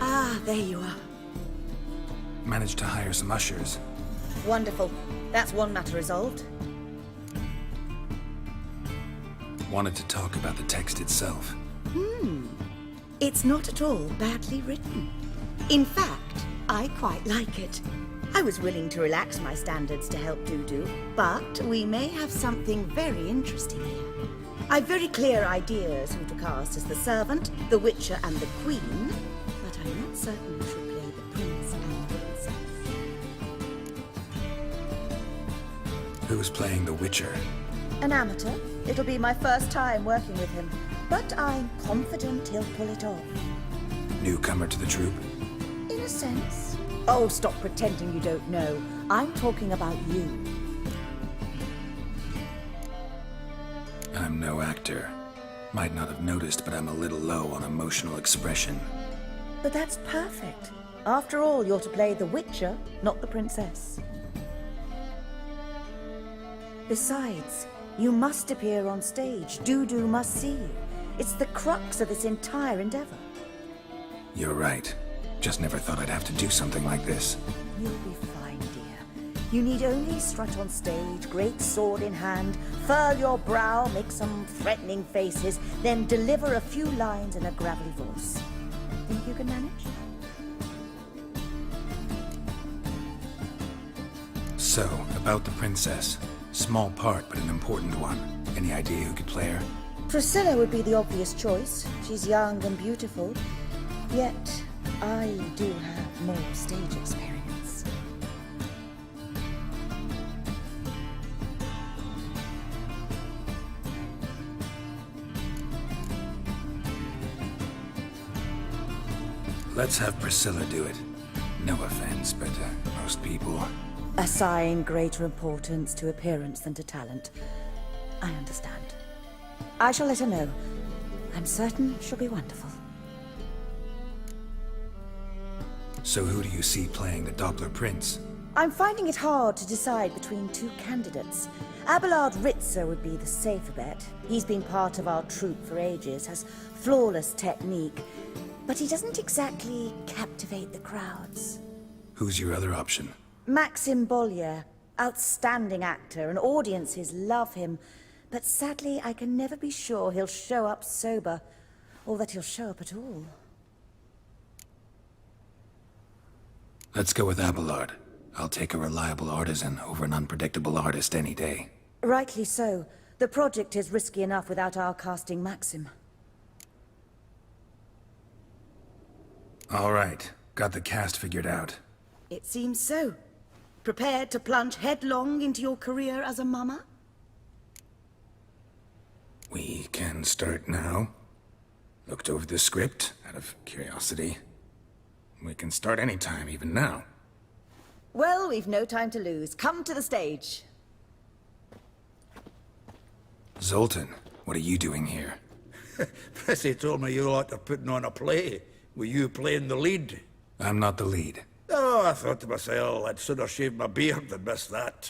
Ah, there you are.
Managed to hire some ushers.
Wonderful. That's one matter resolved.
Wanted to talk about the text itself.
It's not at all badly written. In fact, I quite like it. I was willing to relax my standards to help Dudu, but we may have something very interesting here. I've very clear ideas who to cast as the servant, the Witcher, and the Queen, but I'm not certain who should play the Prince and Princess.
Who's playing the Witcher?
An amateur. It'll be my first time working with him, but I'm confident he'll pull it off.
Newcomer to the troupe?
In a sense. Oh, stop pretending you don't know. I'm talking about you.
I'm no actor. Might not have noticed, but I'm a little low on emotional expression.
But that's perfect. After all, you're to play the Witcher, not the princess. Besides, you must appear on stage. Dudu must see you. It's the crux of this entire endeavor.
You're right. Just never thought I'd have to do something like this.
You'll be fine, dear. You need only strut on stage, great sword in hand, furl your brow, make some threatening faces, then deliver a few lines in a gravelly voice. Think you can manage?
So, about the princess. Small part, but an important one. Any idea who could play her?
Priscilla would be the obvious choice. She's young and beautiful. Yet, I do have more stage experience.
Let's have Priscilla do it. No offense, but most people...
Assign greater importance to appearance than to talent. I understand. I shall let her know. I'm certain she'll be wonderful.
So who do you see playing the Doppler Prince?
I'm finding it hard to decide between two candidates. Abelard Ritzer would be the safer bet. He's been part of our troupe for ages, has flawless technique, but he doesn't exactly captivate the crowds.
Who's your other option?
Maxim Bollier, outstanding actor, and audiences love him. But sadly, I can never be sure he'll show up sober, or that he'll show up at all.
Let's go with Abelard. I'll take a reliable artisan over an unpredictable artist any day.
Rightly so. The project is risky enough without our casting Maxim.
All right. Got the cast figured out.
It seems so. Prepared to plunge headlong into your career as a mama?
We can start now. Looked over the script, out of curiosity. We can start anytime, even now.
Well, we've no time to lose. Come to the stage.
Zoltan, what are you doing here?
Prissy told me you lot are putting on a play. Were you playing the lead?
I'm not the lead.
Oh, I thought to myself, I'd sooner shave my beard than miss that.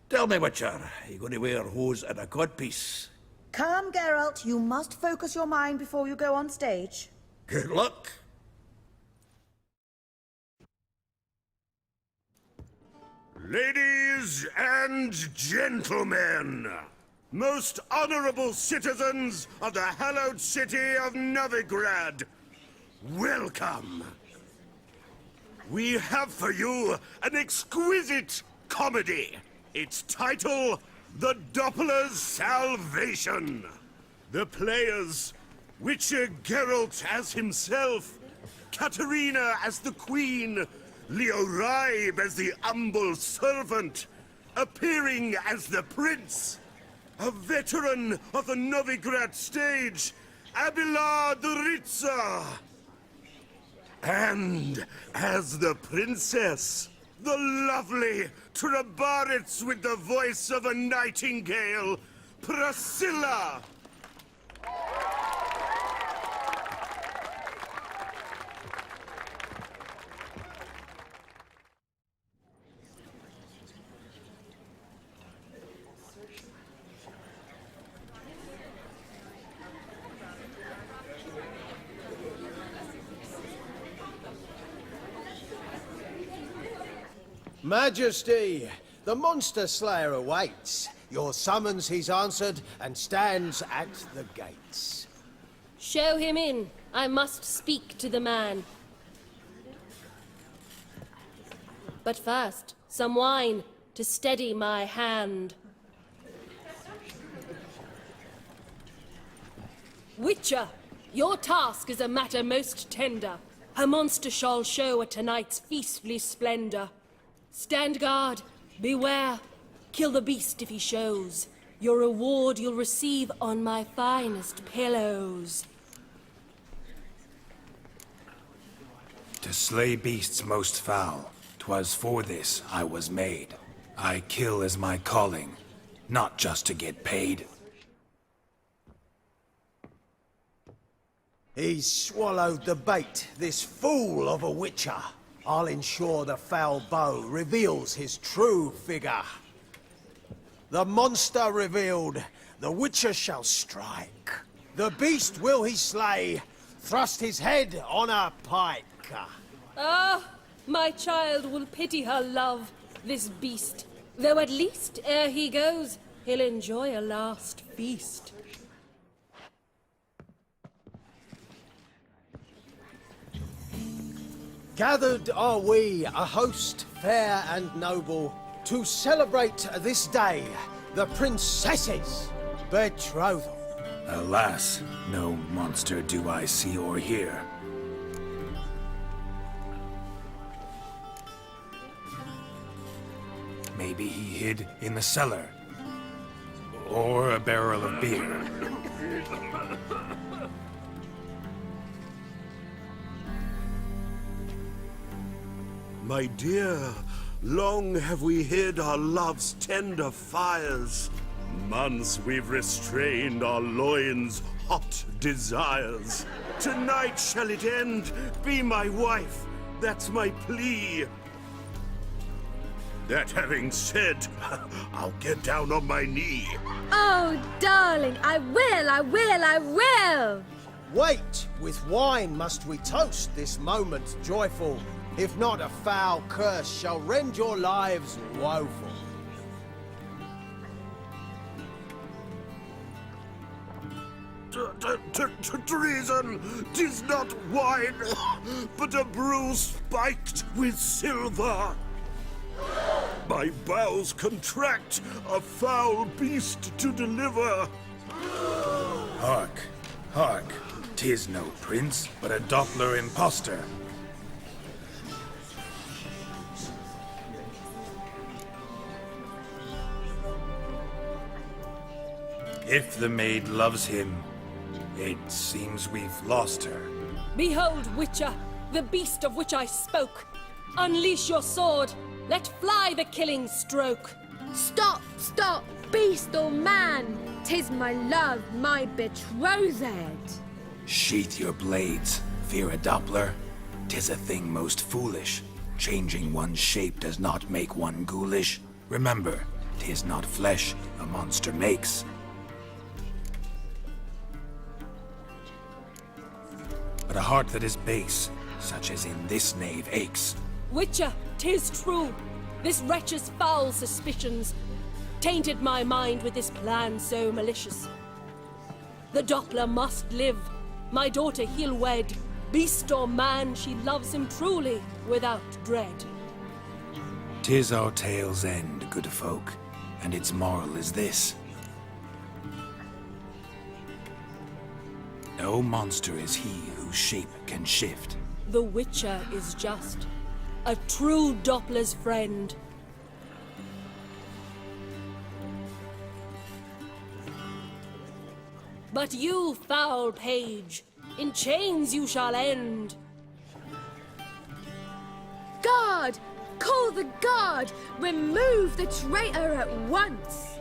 Tell me, Witcher, are you going to wear hose and a codpiece?
Calm, Geralt. You must focus your mind before you go on stage.
Good luck.
Ladies and gentlemen, most honorable citizens of the hallowed city of Novigrad, welcome. We have for you an exquisite comedy. Its title, The Doppler's Salvation. The players, Witcher Geralt as himself, Katerina as the Queen, Leo Ribe as the humble servant, appearing as the Prince, a veteran of the Novigrad stage, Abelard Ritzer. And as the Princess, the lovely Trabaritz with the voice of a nightingale, Priscilla.
Majesty, the Monster Slayer awaits. Your summons he's answered and stands at the gates.
Show him in. I must speak to the man. But first, some wine to steady my hand. Witcher, your task is a matter most tender. A monster shall show at tonight's feastly splendor. Stand guard, beware, kill the beast if he shows. Your reward you'll receive on my finest pillows.
To slay beasts most foul, 'twas for this I was made. I kill as my calling, not just to get paid.
He's swallowed the bait, this fool of a Witcher. I'll ensure the foul bow reveals his true figure. The monster revealed, the Witcher shall strike. The beast will he slay, thrust his head on a pike.
Ah, my child will pity her love. this beast, though at least, ere he goes, he'll enjoy a last feast.
Gathered are we, a host fair and noble, to celebrate this day, the princess's betrothal.
Alas, no monster do I see or hear. Maybe he hid in the cellar. Or a barrel of beer.
My dear, long have we hid our love's tender fires. Months we've restrained our loins' hot desires. Tonight shall it end, be my wife, that's my plea. That having said, I'll get down on my knee.
Oh, darling, I will!
Wait, with wine must we toast this moment joyful. If not, a foul curse shall rend your lives woeful.
Treason! 'Tis not wine, but a brew spiked with silver. My bowels contract, a foul beast to deliver.
Hark, hark. 'Tis no prince, but a Doppler impostor. If the maid loves him, it seems we've lost her.
Behold, Witcher, the beast of which I spoke. Unleash your sword. Let fly the killing stroke.
Stop, beast or man! 'Tis my love, my betrothed.
Sheath your blades, fear a Doppler. 'Tis a thing most foolish. Changing one's shape does not make one ghoulish. Remember, 'tis not flesh a monster makes. But a heart that is base, such as in this knave aches.
Witcher, 'tis true. This wretch's foul suspicions tainted my mind with this plan so malicious. The Doppler must live. My daughter he'll wed. Beast or man, she loves him truly, without dread.
'Tis our tale's end, good folk, and its moral is this. No monster is he whose shape can shift.
The Witcher is just a true Doppler's friend. But you, foul page, in chains you shall end.
Guard! Call the guard! Remove the traitor at once!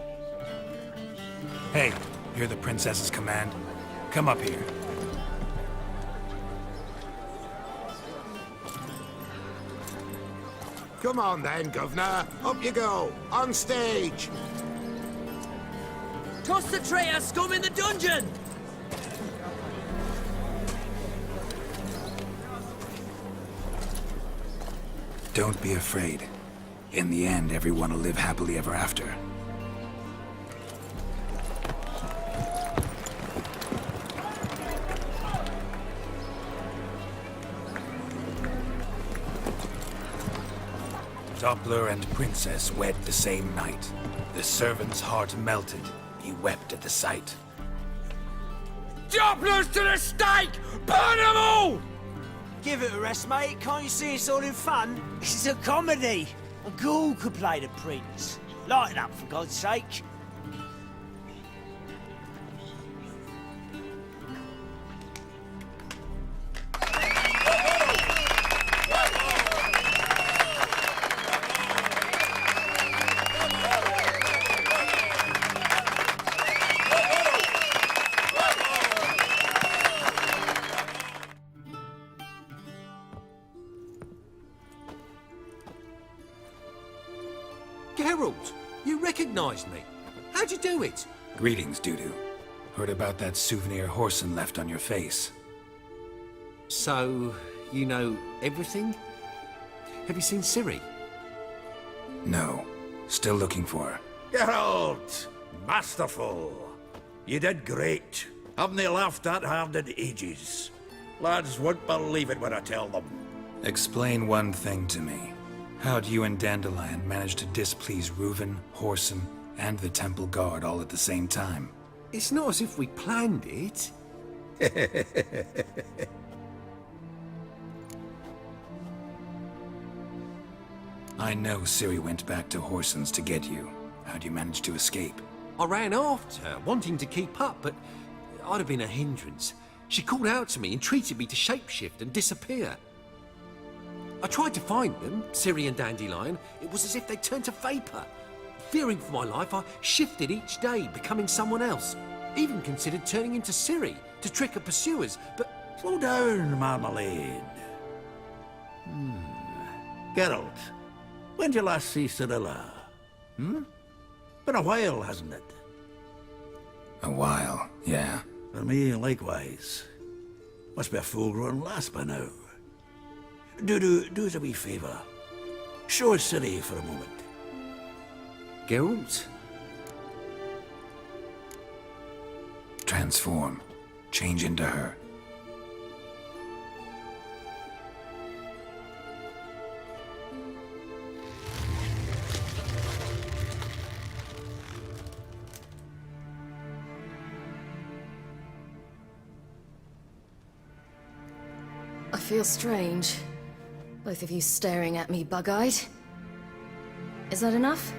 Hey, hear the princess's command? Come up here.
Come on then, Governor. Up you go. On stage.
Toss the traitor scum in the dungeon!
Don't be afraid. In the end, everyone will live happily ever after. Doppler and princess wed the same night. The servant's heart melted. He wept at the sight.
Dopplers to the stake! Burn them all! Give it a rest, mate. Can't you see it's all in fun? It's a comedy. A ghoul could play the prince. Lighten up, for God's sake.
Geralt, you recognized me. How'd you do it?
Greetings, Dudu. Heard about that souvenir Horson left on your face.
So, you know everything? Have you seen Ciri?
No. Still looking for her.
Geralt! Masterful! You did great. Haven't they laughed that hard in ages? Lads won't believe it when I tell them.
Explain one thing to me. How'd you and Dandelion manage to displease Reuven, Whoreson, and the Temple Guard all at the same time?
It's not as if we planned it.
I know Ciri went back to Whoreson's to get you. How'd you manage to escape?
I ran after her, wanting to keep up, but I'd have been a hindrance. She called out to me, entreated me to shapeshift and disappear. I tried to find them, Ciri and Dandelion. It was as if they turned to vapor. Fearing for my life, I shifted each day, becoming someone else. Even considered turning into Ciri to trick her pursuers, but...
Slow down, Marmalade. Geralt, when did you last see Cirilla? Been a while, hasn't it?
A while, yeah.
For me, likewise. Must be a full-grown lass by now. Do us a wee favour. Show us Ciri for a moment.
Geralt?
Transform. Change into her.
I feel strange. Both of you staring at me bug-eyed. Is that enough?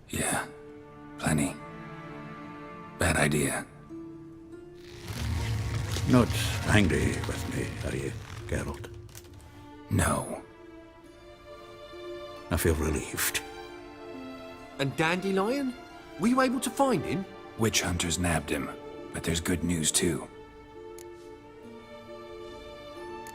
Yeah. Plenty. Bad idea.
Not angry with me, are you, Geralt?
No.
I feel relieved.
And Dandelion? Were you able to find him?
Witch hunters nabbed him, but there's good news too.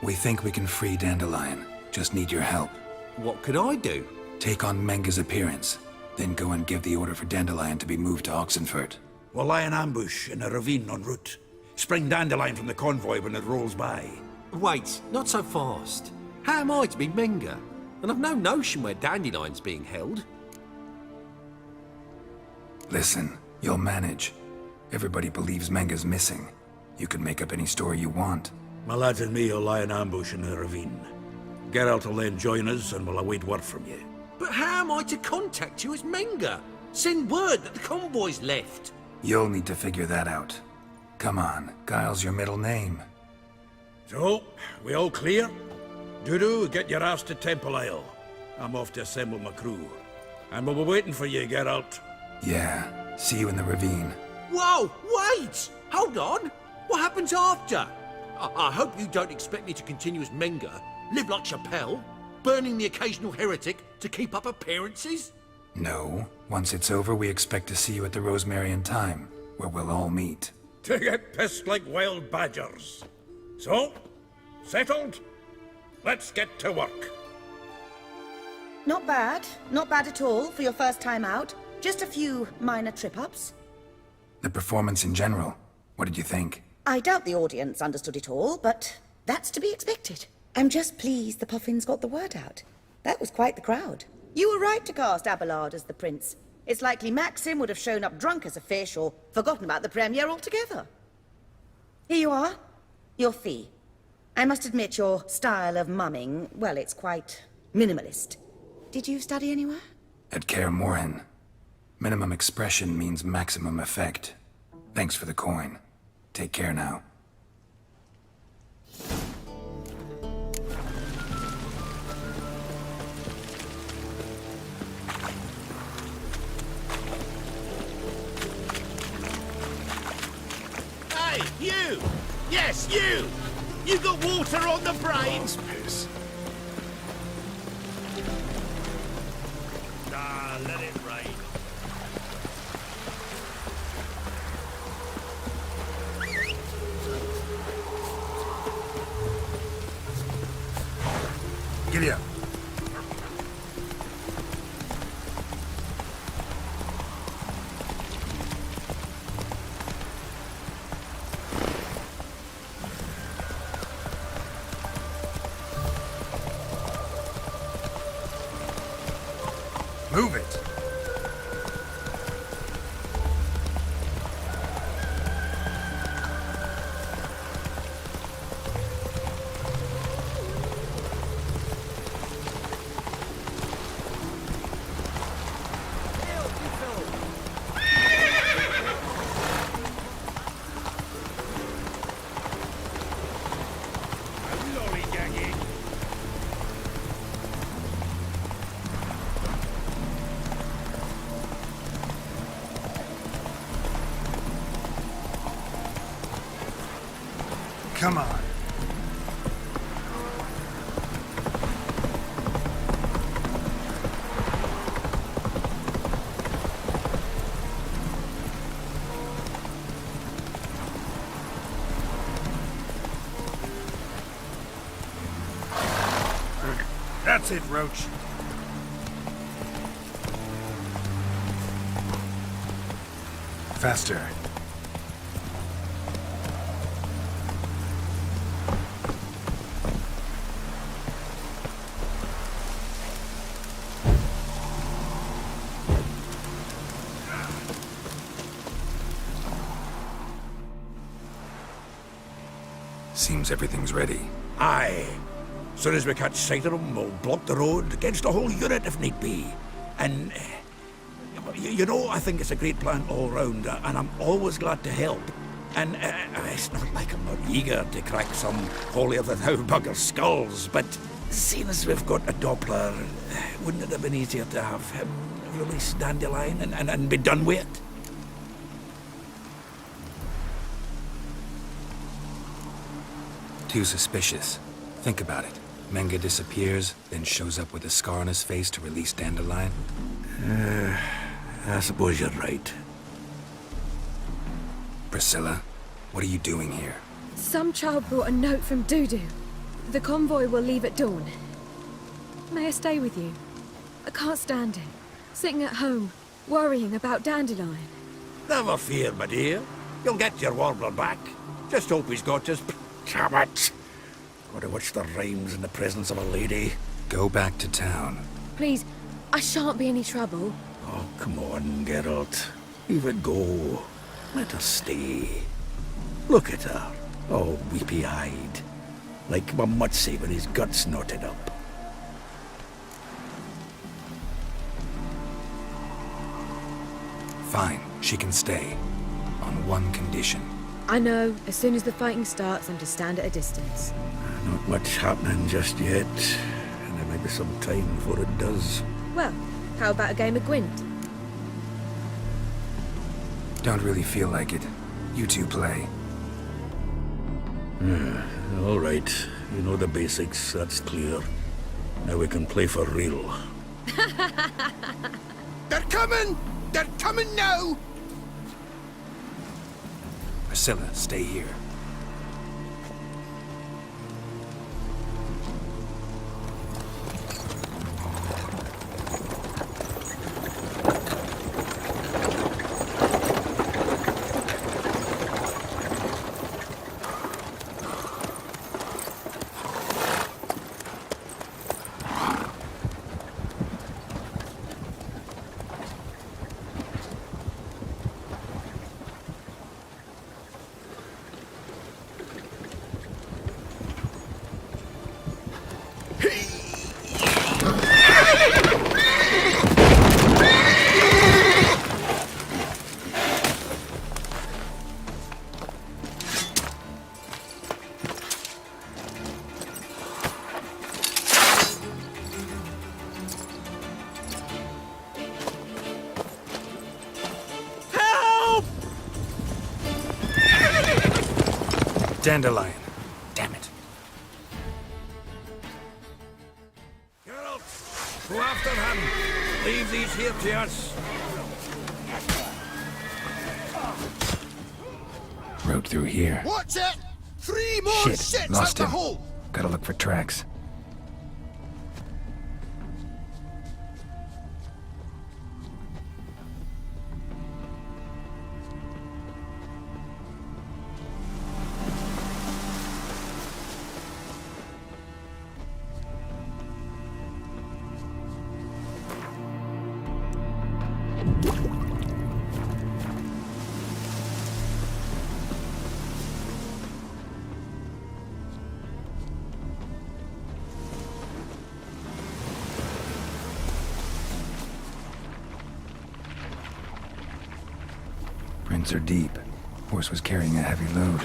We think we can free Dandelion. Just need your help.
What could I do?
Take on Menga's appearance, then go and give the order for Dandelion to be moved to Oxenfurt.
We'll lie in ambush in a ravine en route. Spring Dandelion from the convoy when it rolls by.
Wait, not so fast. How am I to be Menga? And I've no notion where Dandelion's being held.
Listen, you'll manage. Everybody believes Menga's missing. You can make up any story you want.
My lads and me will lie in ambush in the ravine. Geralt will then join us and we'll await word from you.
But how am I to contact you as Menga? Send word that the convoy's left.
You'll need to figure that out. Come on, Guile's your middle name.
So, we all clear? Dudu, get your ass to Temple Isle. I'm off to assemble my crew. And we'll be waiting for you, Geralt.
Yeah, see you in the ravine.
Whoa, wait! Hold on! What happens after? I hope you don't expect me to continue as Menga, live like Chappelle, burning the occasional heretic to keep up appearances?
No. Once it's over, we expect to see you at the Rosemary in Time, where we'll all meet.
To get pissed like wild badgers. So, settled? Let's get to work.
Not bad. Not bad at all for your first time out. Just a few minor trip-ups.
The performance in general, what did you think?
I doubt the audience understood it all, but that's to be expected. I'm just pleased the Puffins got the word out. That was quite the crowd. You were right to cast Abelard as the prince. It's likely Maxim would have shown up drunk as a fish or forgotten about the premiere altogether. Here you are. Your fee. I must admit your style of mumming, well, it's quite minimalist. Did you study anywhere?
At Kaer Morhen. Minimum expression means maximum effect. Thanks for the coin. Take care now.
Hey, you! Yes, you! You got water on the brains?
Piss.
Ah, let it rain.
Giddy up.
Come on. That's it, Roach.
Faster. Seems everything's ready.
Aye. Soon as we catch sight of them, we'll block the road against the whole unit if need be. And, you know, I think it's a great plan all round, and I'm always glad to help. And it's not like I'm not eager to crack some holier-than-thou bugger's skulls, but seeing as we've got a Doppler, wouldn't it have been easier to have him release Dandelion and be done with it?
Too suspicious. Think about it. Menga disappears, then shows up with a scar on his face to release Dandelion.
I suppose you're right.
Priscilla, what are you doing here?
Some child brought a note from Dudu. The convoy will leave at dawn. May I stay with you? I can't stand it. Sitting at home, worrying about Dandelion.
Never fear, my dear. You'll get your warbler back. Just hope he's got his... Damn it! Gotta watch the rhymes in the presence of a lady.
Go back to town.
Please, I shan't be any trouble.
Oh, come on, Geralt. Leave it go. Let her stay. Look at her, all weepy-eyed. Like Mamutsy with his guts knotted up.
Fine, she can stay. On one condition.
I know, as soon as the fighting starts, I'm to stand at a distance.
Not much happening just yet. And there may be some time before it does.
Well, how about a game of Gwent?
Don't really feel like it. You two play.
All right. You know the basics, that's clear. Now we can play for real.
They're coming! They're coming now!
Priscilla, stay here. Dandelion. Damn it.
Geralt, go after him. Leave these here to us.
Road through here.
Watch it! 3 more
Shit,
sets
lost
up
him.
the hole!
Gotta look for tracks. Prints are deep. Horse was carrying a heavy load.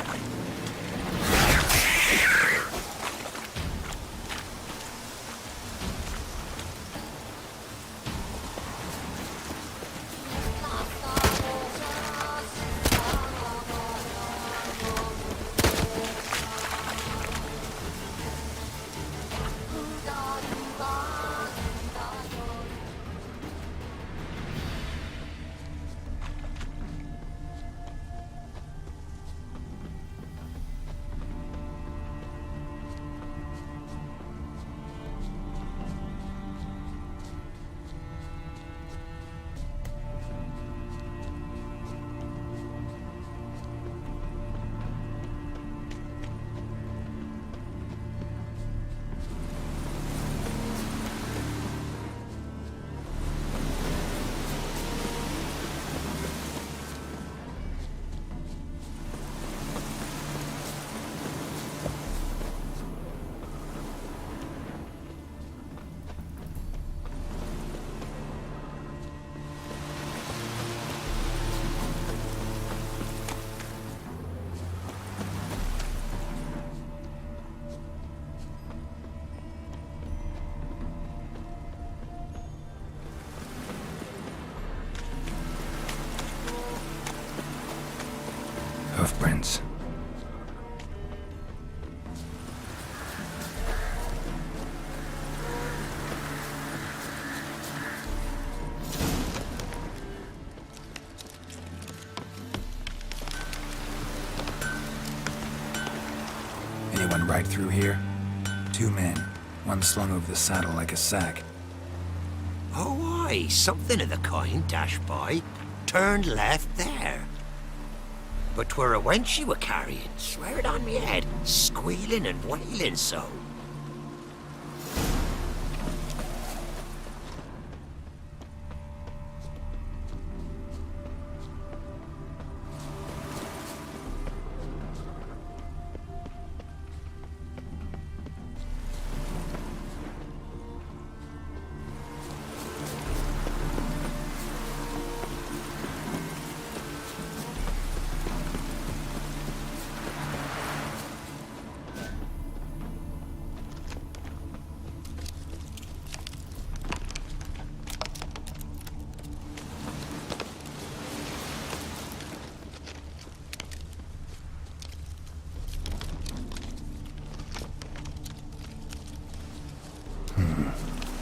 Hoofprints. Anyone right through here? 2 men. One slung over the saddle like a sack.
Oh, aye, something of the kind dashed by. Turned left there. But 'twere a wench you were carrying, swear it on me head, squealing and wailing so.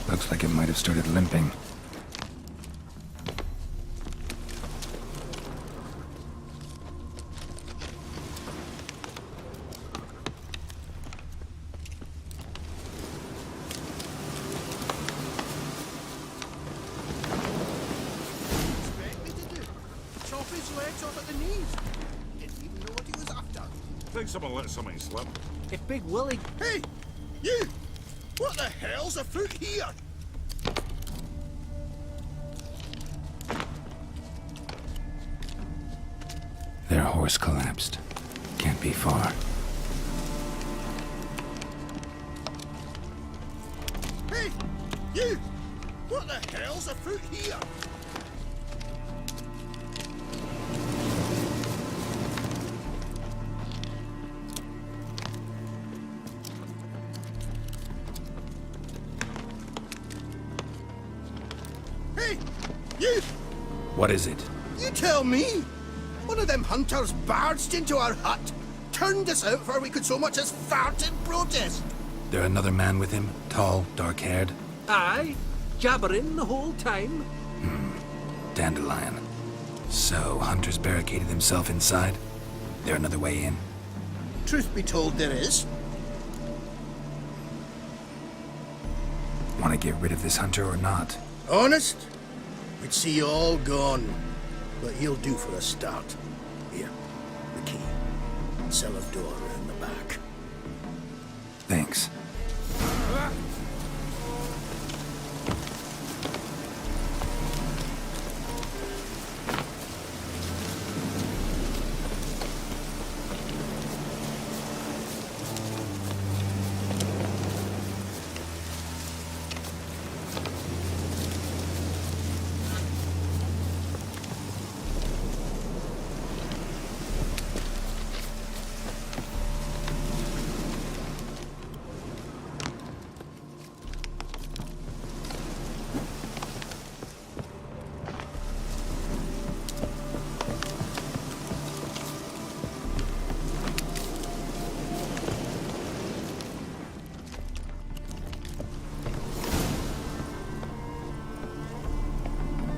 Looks like it might have started limping.
Chop his legs off at the knees. Didn't even know what he was after.
Think someone let something slip.
If Big Willie... Hey! You! What the hell's afoot here?
Their horse collapsed. Can't be far.
Hey! You! What the hell's afoot here? Hey! You!
What is it?
You tell me! One of them hunters barged into our hut, turned us out before we could so much as fart in protest.
There another man with him? Tall, dark-haired?
Aye, jabbering the whole time.
Dandelion. So, Hunter's barricaded himself inside? There another way in?
Truth be told, there is.
Want to get rid of this Hunter or not?
Honest? We'd see you all gone. But he'll do for a start. Here, the key. Cellar door around the back.
Thanks.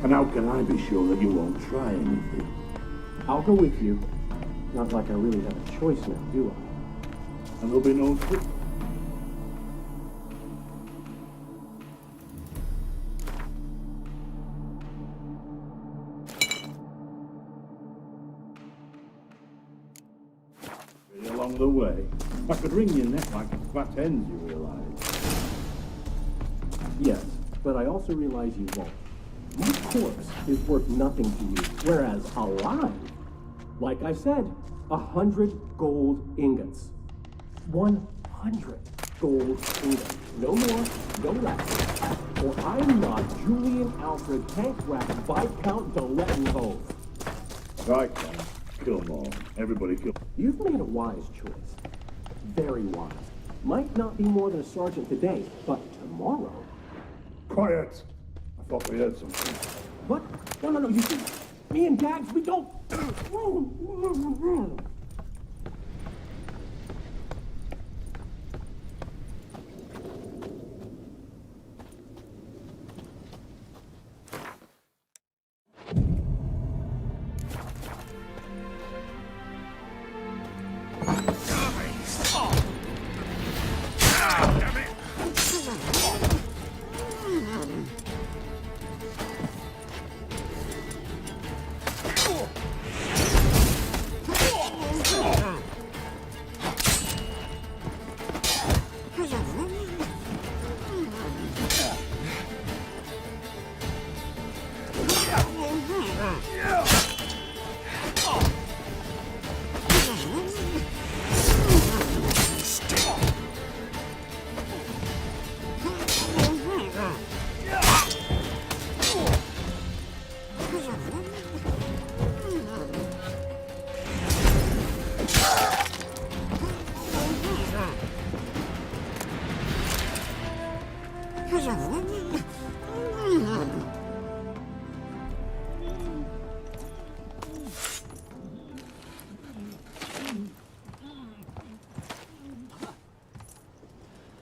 And how can I be sure that you won't try anything?
I'll go with you. Not like I really have a choice now, do I?
And there'll be no trick. Along the way, I could wring your neck like a fat ends, you realize.
Yes, but I also realize you won't. My corpse is worth nothing to you, whereas alive, like I said, 100 gold ingots. 100 gold ingots. No more, no less. For I'm not Julian Alfred Tankwhack Viscount de Lettenhove.
Viscount, kill them all. Everybody kill.
You've made a wise choice. Very wise. Might not be more than a sergeant today, but tomorrow...
Quiet! I thought we had something.
What? No, you see, me and Gags, we don't...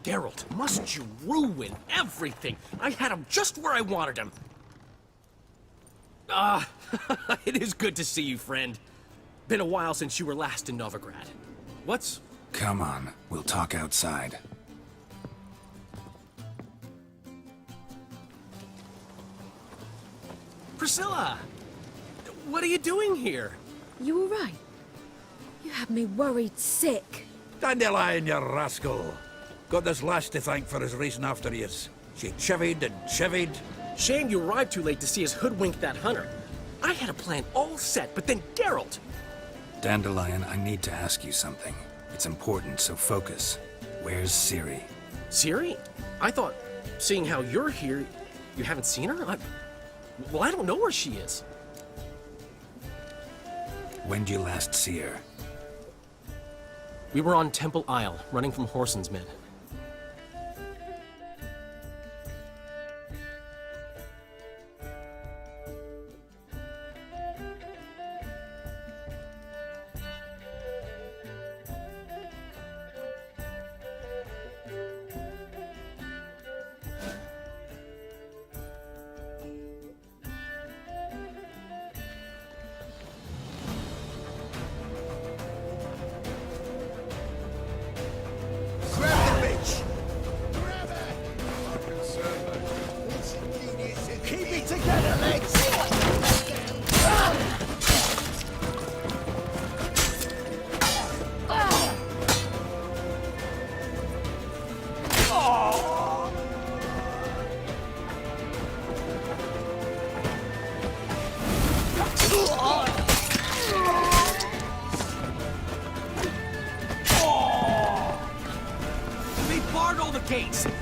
Geralt, must you ruin everything? I had him just where I wanted him. It is good to see you, friend. Been a while since you were last in Novigrad. What's...
Come on, we'll talk outside.
Priscilla! What are you doing here?
You all right? You had me worried sick.
Dandelion, you rascal. Got this lass to thank for his racing after yous. She chivied and chivied.
Shame you arrived too late to see us hoodwink that hunter. I had a plan all set, but then Geralt!
Dandelion, I need to ask you something. It's important, so focus. Where's Ciri?
Ciri? I thought, seeing how you're here, you haven't seen her? Well, I don't know where she is.
When'd you last see her?
We were on Temple Isle, running from Horsensmid.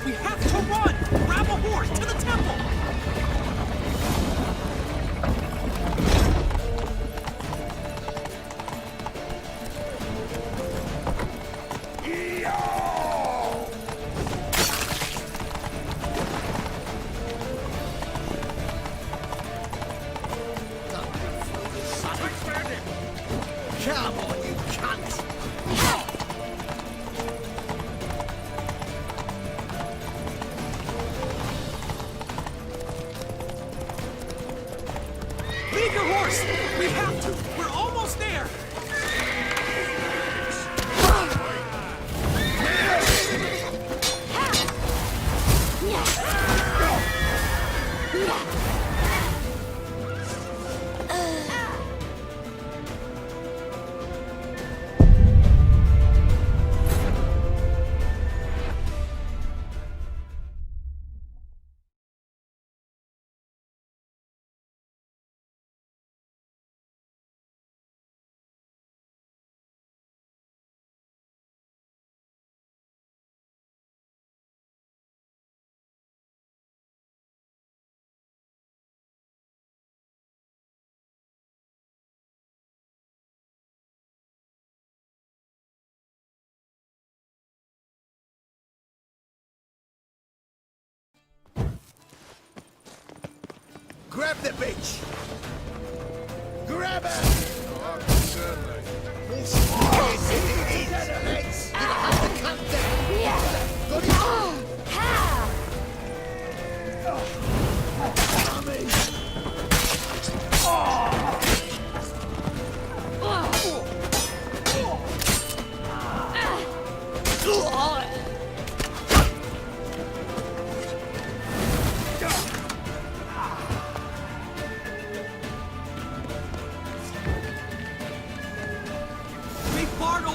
We have to run! Grab a horse to the temple!
Come on, you cunt!
Leave your horse! We have to! We're almost there!
Grab the bitch! Grab her!
Certainly.
Yes, it is! Let's have to cut down! Got it?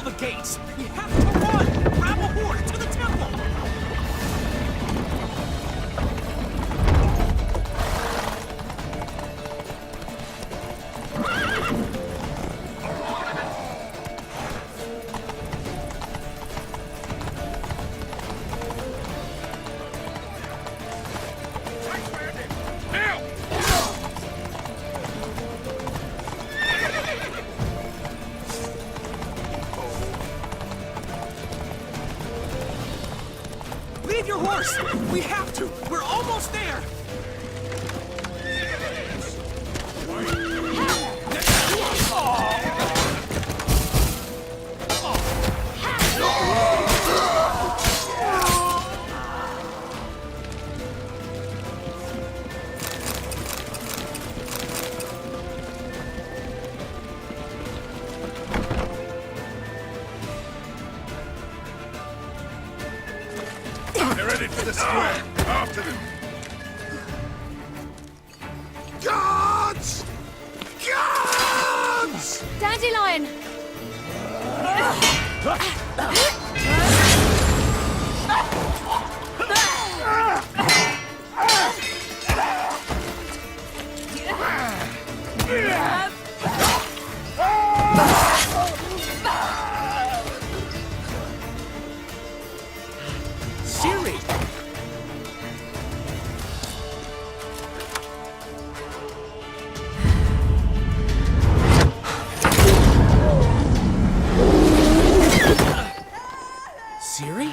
the gates! We have to run! Grab a horse to the temple! Leave your horse! We have to! We're almost there!
They're ready for the square. After them.
Guards! Guards!
Dandelion!
Siri! Siri?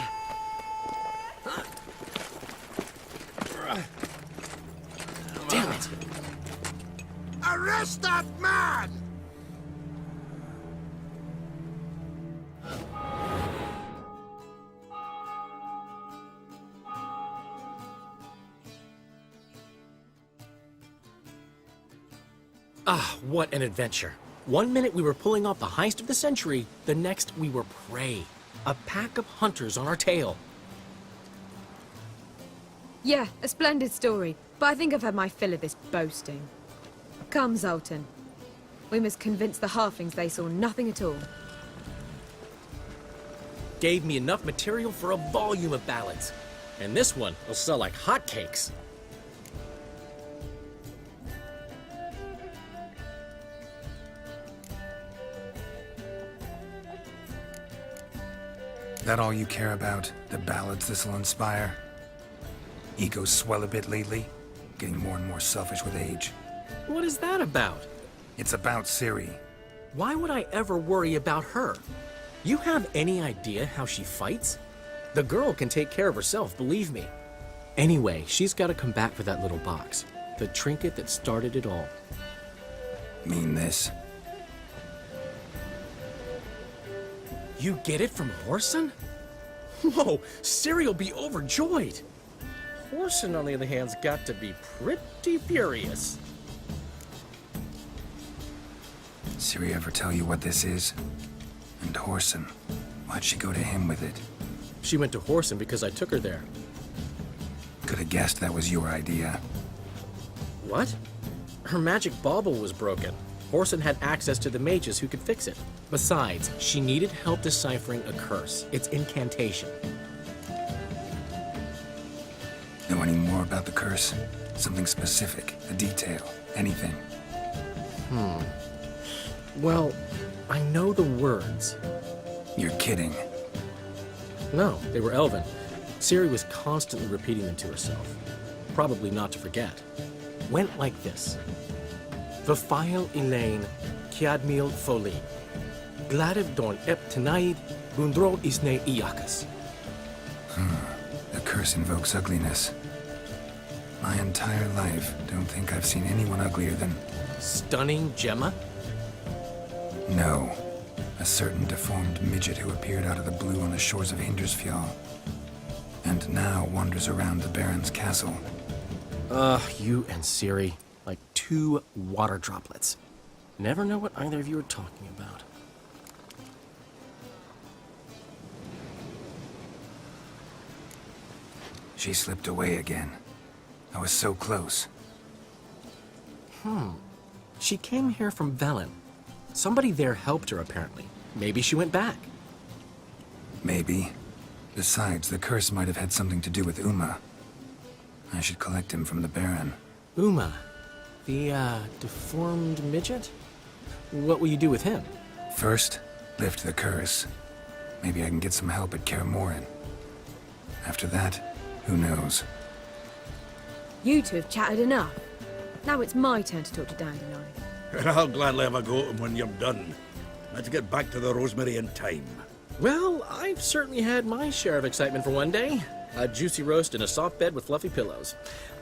Damn it!
Arrest that man!
Ah, what an adventure. One minute we were pulling off the heist of the century, the next we were prey. A pack of hunters on our tail.
Yeah, a splendid story, but I think I've had my fill of this boasting. Come, Zoltan. We must convince the halflings they saw nothing at all.
Gave me enough material for a volume of ballads. And this one will sell like hotcakes.
That all you care about? The ballads this'll inspire? Egos swell a bit lately? Getting more and more selfish with age.
What is that about?
It's about Ciri.
Why would I ever worry about her? You have any idea how she fights? The girl can take care of herself, believe me. Anyway, she's got to come back for that little box. The trinket that started it all.
Mean this?
You get it from Whoreson? Whoa, Ciri'll be overjoyed. Whoreson, on the other hand's got to be pretty furious.
Ciri ever tell you what this is? And Whoreson, why'd she go to him with it?
She went to Whoreson because I took her there.
Could have guessed that was your idea.
What? Her magic bauble was broken. Whoreson had access to the mages who could fix it. Besides, she needed help deciphering a curse. Its incantation.
Know any more about the curse? Something specific, a detail, anything?
Well, I know the words.
You're kidding.
No, they were Elven. Ciri was constantly repeating them to herself. Probably not to forget. Went like this. Vafile Elaine, Kiadmil Foli. Gladiv Dorn Ep Tenaid, Bundro Isne Iakas.
The curse invokes ugliness. My entire life, don't think I've seen anyone uglier than...
Stunning Gemma?
No. A certain deformed midget who appeared out of the blue on the shores of Hindersfjall. And now wanders around the Baron's castle.
You and Ciri, like two water droplets. Never know what either of you are talking about.
She slipped away again. I was so close.
She came here from Velen. Somebody there helped her, apparently. Maybe she went back.
Maybe. Besides, the curse might have had something to do with Uma. I should collect him from the Baron.
Uma? The, deformed midget? What will you do with him?
First, lift the curse. Maybe I can get some help at Kaer Morhen. After that, who knows?
You two have chatted enough. Now it's my turn to talk to Dandelion.
And I'll gladly have a go at him when you're done. Let's get back to the Rosemary in time.
Well, I've certainly had my share of excitement for one day. A juicy roast in a soft bed with fluffy pillows.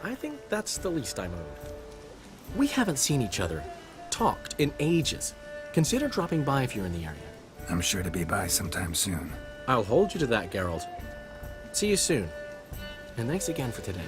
I think that's the least I'm owed. We haven't seen each other, talked in ages. Consider dropping by if you're in the area.
I'm sure to be by sometime soon.
I'll hold you to that, Geralt. See you soon. And thanks again for today.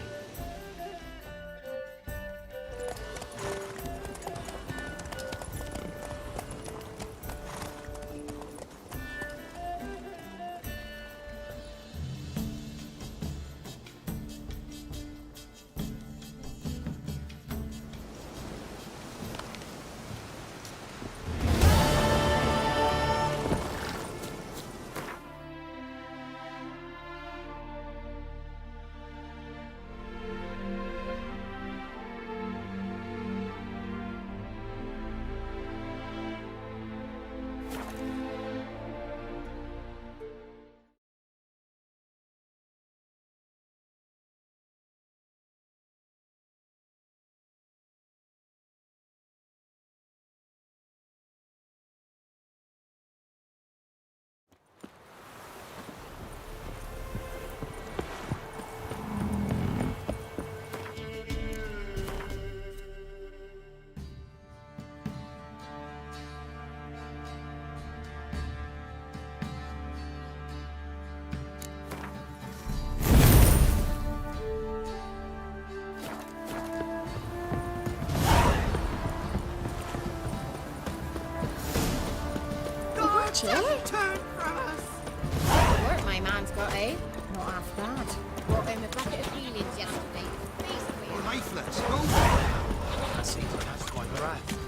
Turn for us! Work my man's got, eh? Not half bad. Brought home a bucket of feelings yesterday. Basically,
lifeless.
That seems like that's quite breath.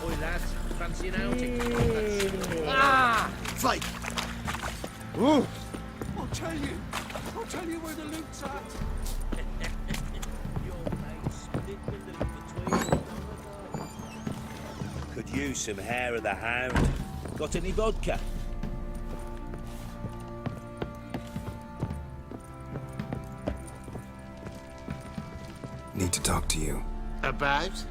Boy, lads, fancy an outing.
Ah! Fight! Ooh!
I'll tell you where the loot's at.
Could use some hair of the hound. Got any vodka?
Need to talk to you.
About?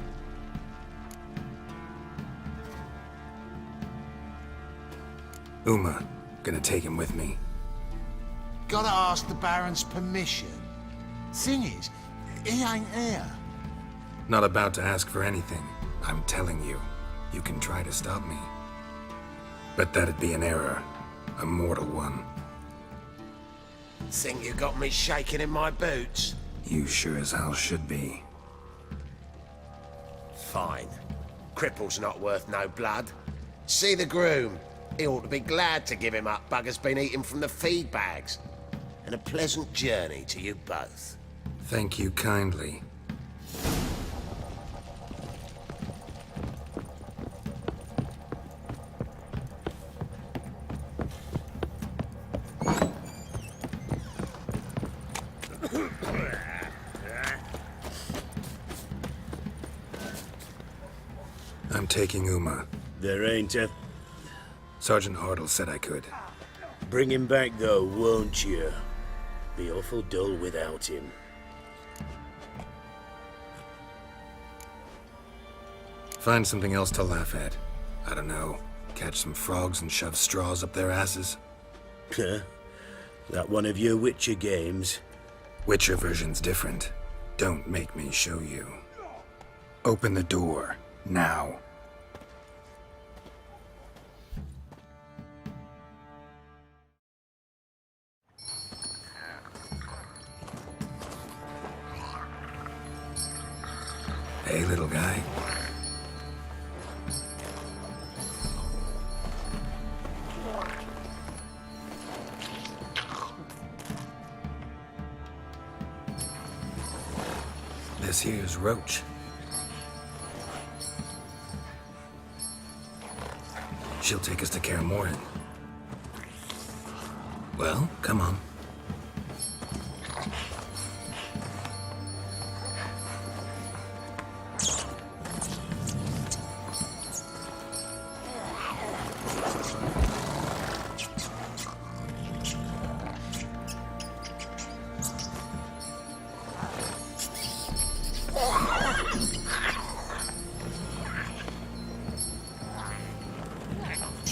Uma, gonna take him with me.
Gotta ask the Baron's permission. Thing is, he ain't here.
Not about to ask for anything. I'm telling you. You can try to stop me. But that'd be an error. A mortal one.
Think you got me shaking in my boots?
You sure as hell should be.
Fine. Cripple's not worth no blood. See the groom. He ought to be glad to give him up. Bugger's been eating from the feed bags. And a pleasant journey to you both.
Thank you kindly. I'm taking Uma.
There ain't a...
Sergeant Hartle said I could.
Bring him back, though, won't you? Be awful dull without him.
Find something else to laugh at. I don't know. Catch some frogs and shove straws up their asses.
Huh? That one of your Witcher games?
Witcher version's different. Don't make me show you. Open the door. Now. Hey, little guy. This here's Roach. She'll take us to Kaer Morhen. Well, come on.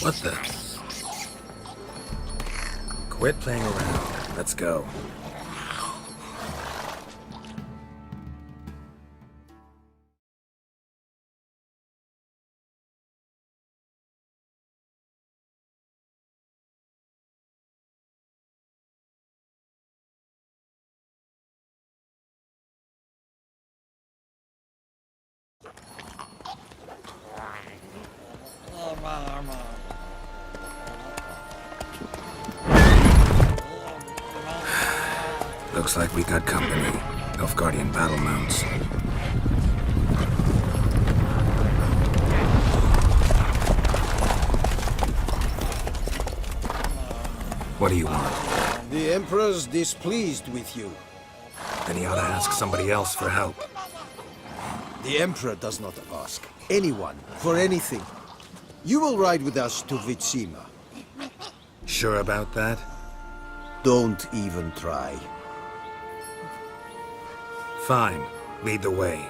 What the? Quit playing around. Let's go. Looks like we got company. Nilfgaardian battle mounts. What do you want?
The Emperor's displeased with you.
Then he ought to ask somebody else for help.
The Emperor does not ask anyone for anything. You will ride with us to Vitsima.
Sure about that?
Don't even try.
Fine. Lead the way.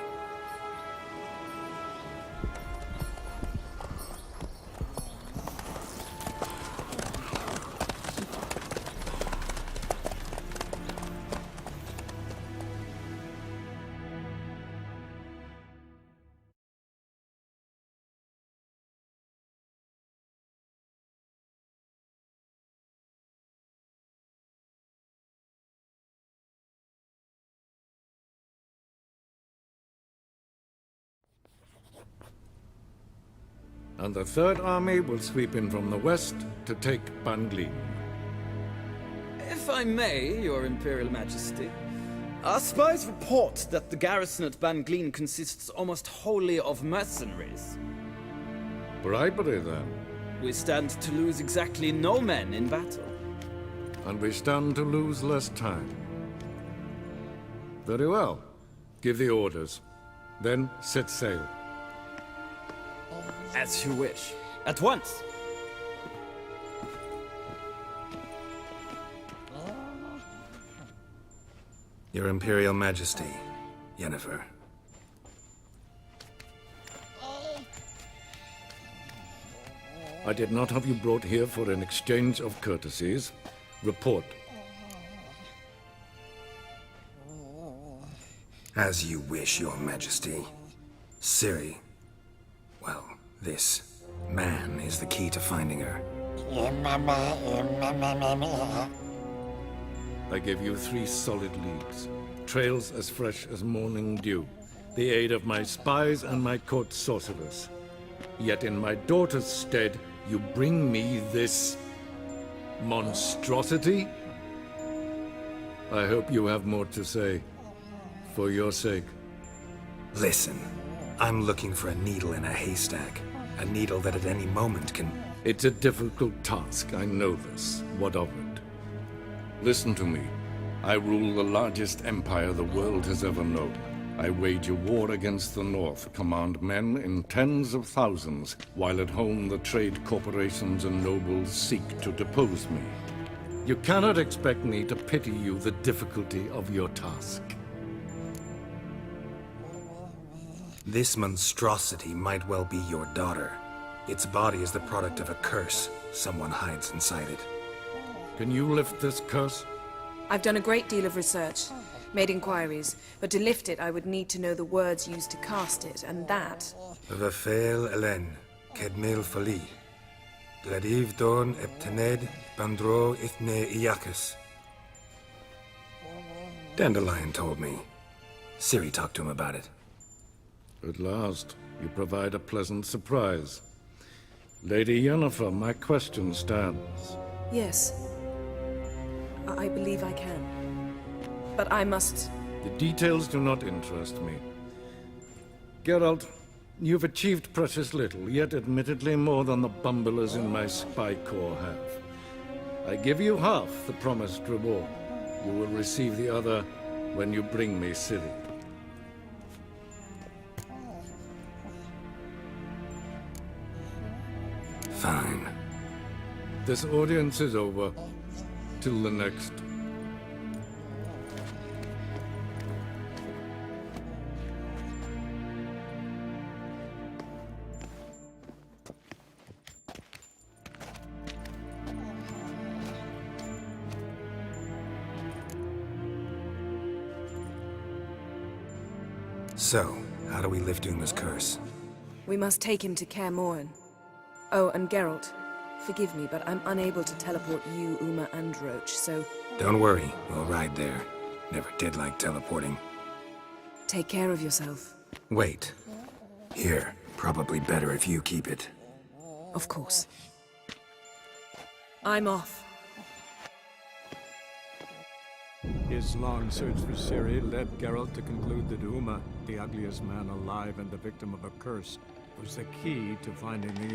And the Third Army will sweep in from the west to take Banglin.
If I may, Your Imperial Majesty, our spies report that the garrison at Banglin consists almost wholly of mercenaries.
Bribery, then.
We stand to lose exactly no men in battle.
And we stand to lose less time. Very well. Give the orders. Then set sail.
As you wish. At once!
Your Imperial Majesty, Yennefer.
I did not have you brought here for an exchange of courtesies. Report.
As you wish, Your Majesty. Ciri. Well, this man is the key to finding her.
I give you 3 solid leads. Trails as fresh as morning dew. The aid of my spies and my court sorcerers. Yet in my daughter's stead, you bring me this monstrosity? I hope you have more to say. For your sake.
Listen, I'm looking for a needle in a haystack. A needle that at any moment can...
It's a difficult task, I know this. What of it? Listen to me. I rule the largest empire the world has ever known. I wage a war against the North, command men in tens of thousands, while at home the trade corporations and nobles seek to depose me. You cannot expect me to pity you the difficulty of your task.
This monstrosity might well be your daughter. Its body is the product of a curse someone hides inside it.
Can you lift this curse?
I've done a great deal of research, made inquiries, but to lift it I would need to know the words used to cast it, and that...
Vafel Elen, Kedmil Fali. Gladiv Dorn Eptened Bandro Ithne Iakis. Dandelion told me. Ciri talked to him about it.
At last, you provide a pleasant surprise. Lady Yennefer, my question stands.
Yes. I believe I can. But I must
The details do not interest me. Geralt, you've achieved precious little, yet admittedly more than the bumblers in my spy corps have. I give you half the promised reward. You will receive the other when you bring me Ciri.
Fine.
This audience is over. Till the next.
So, how do we lift Uma's curse?
We must take him to Kaer Morhen. Oh, and Geralt, forgive me, but I'm unable to teleport you, Uma, and Roach, so...
Don't worry, we'll ride there. Never did like teleporting.
Take care of yourself.
Wait. Here, probably better if you keep it.
Of course. I'm off.
His long search for Ciri led Geralt to conclude that Uma, the ugliest man alive and the victim of a curse, was the key to finding the young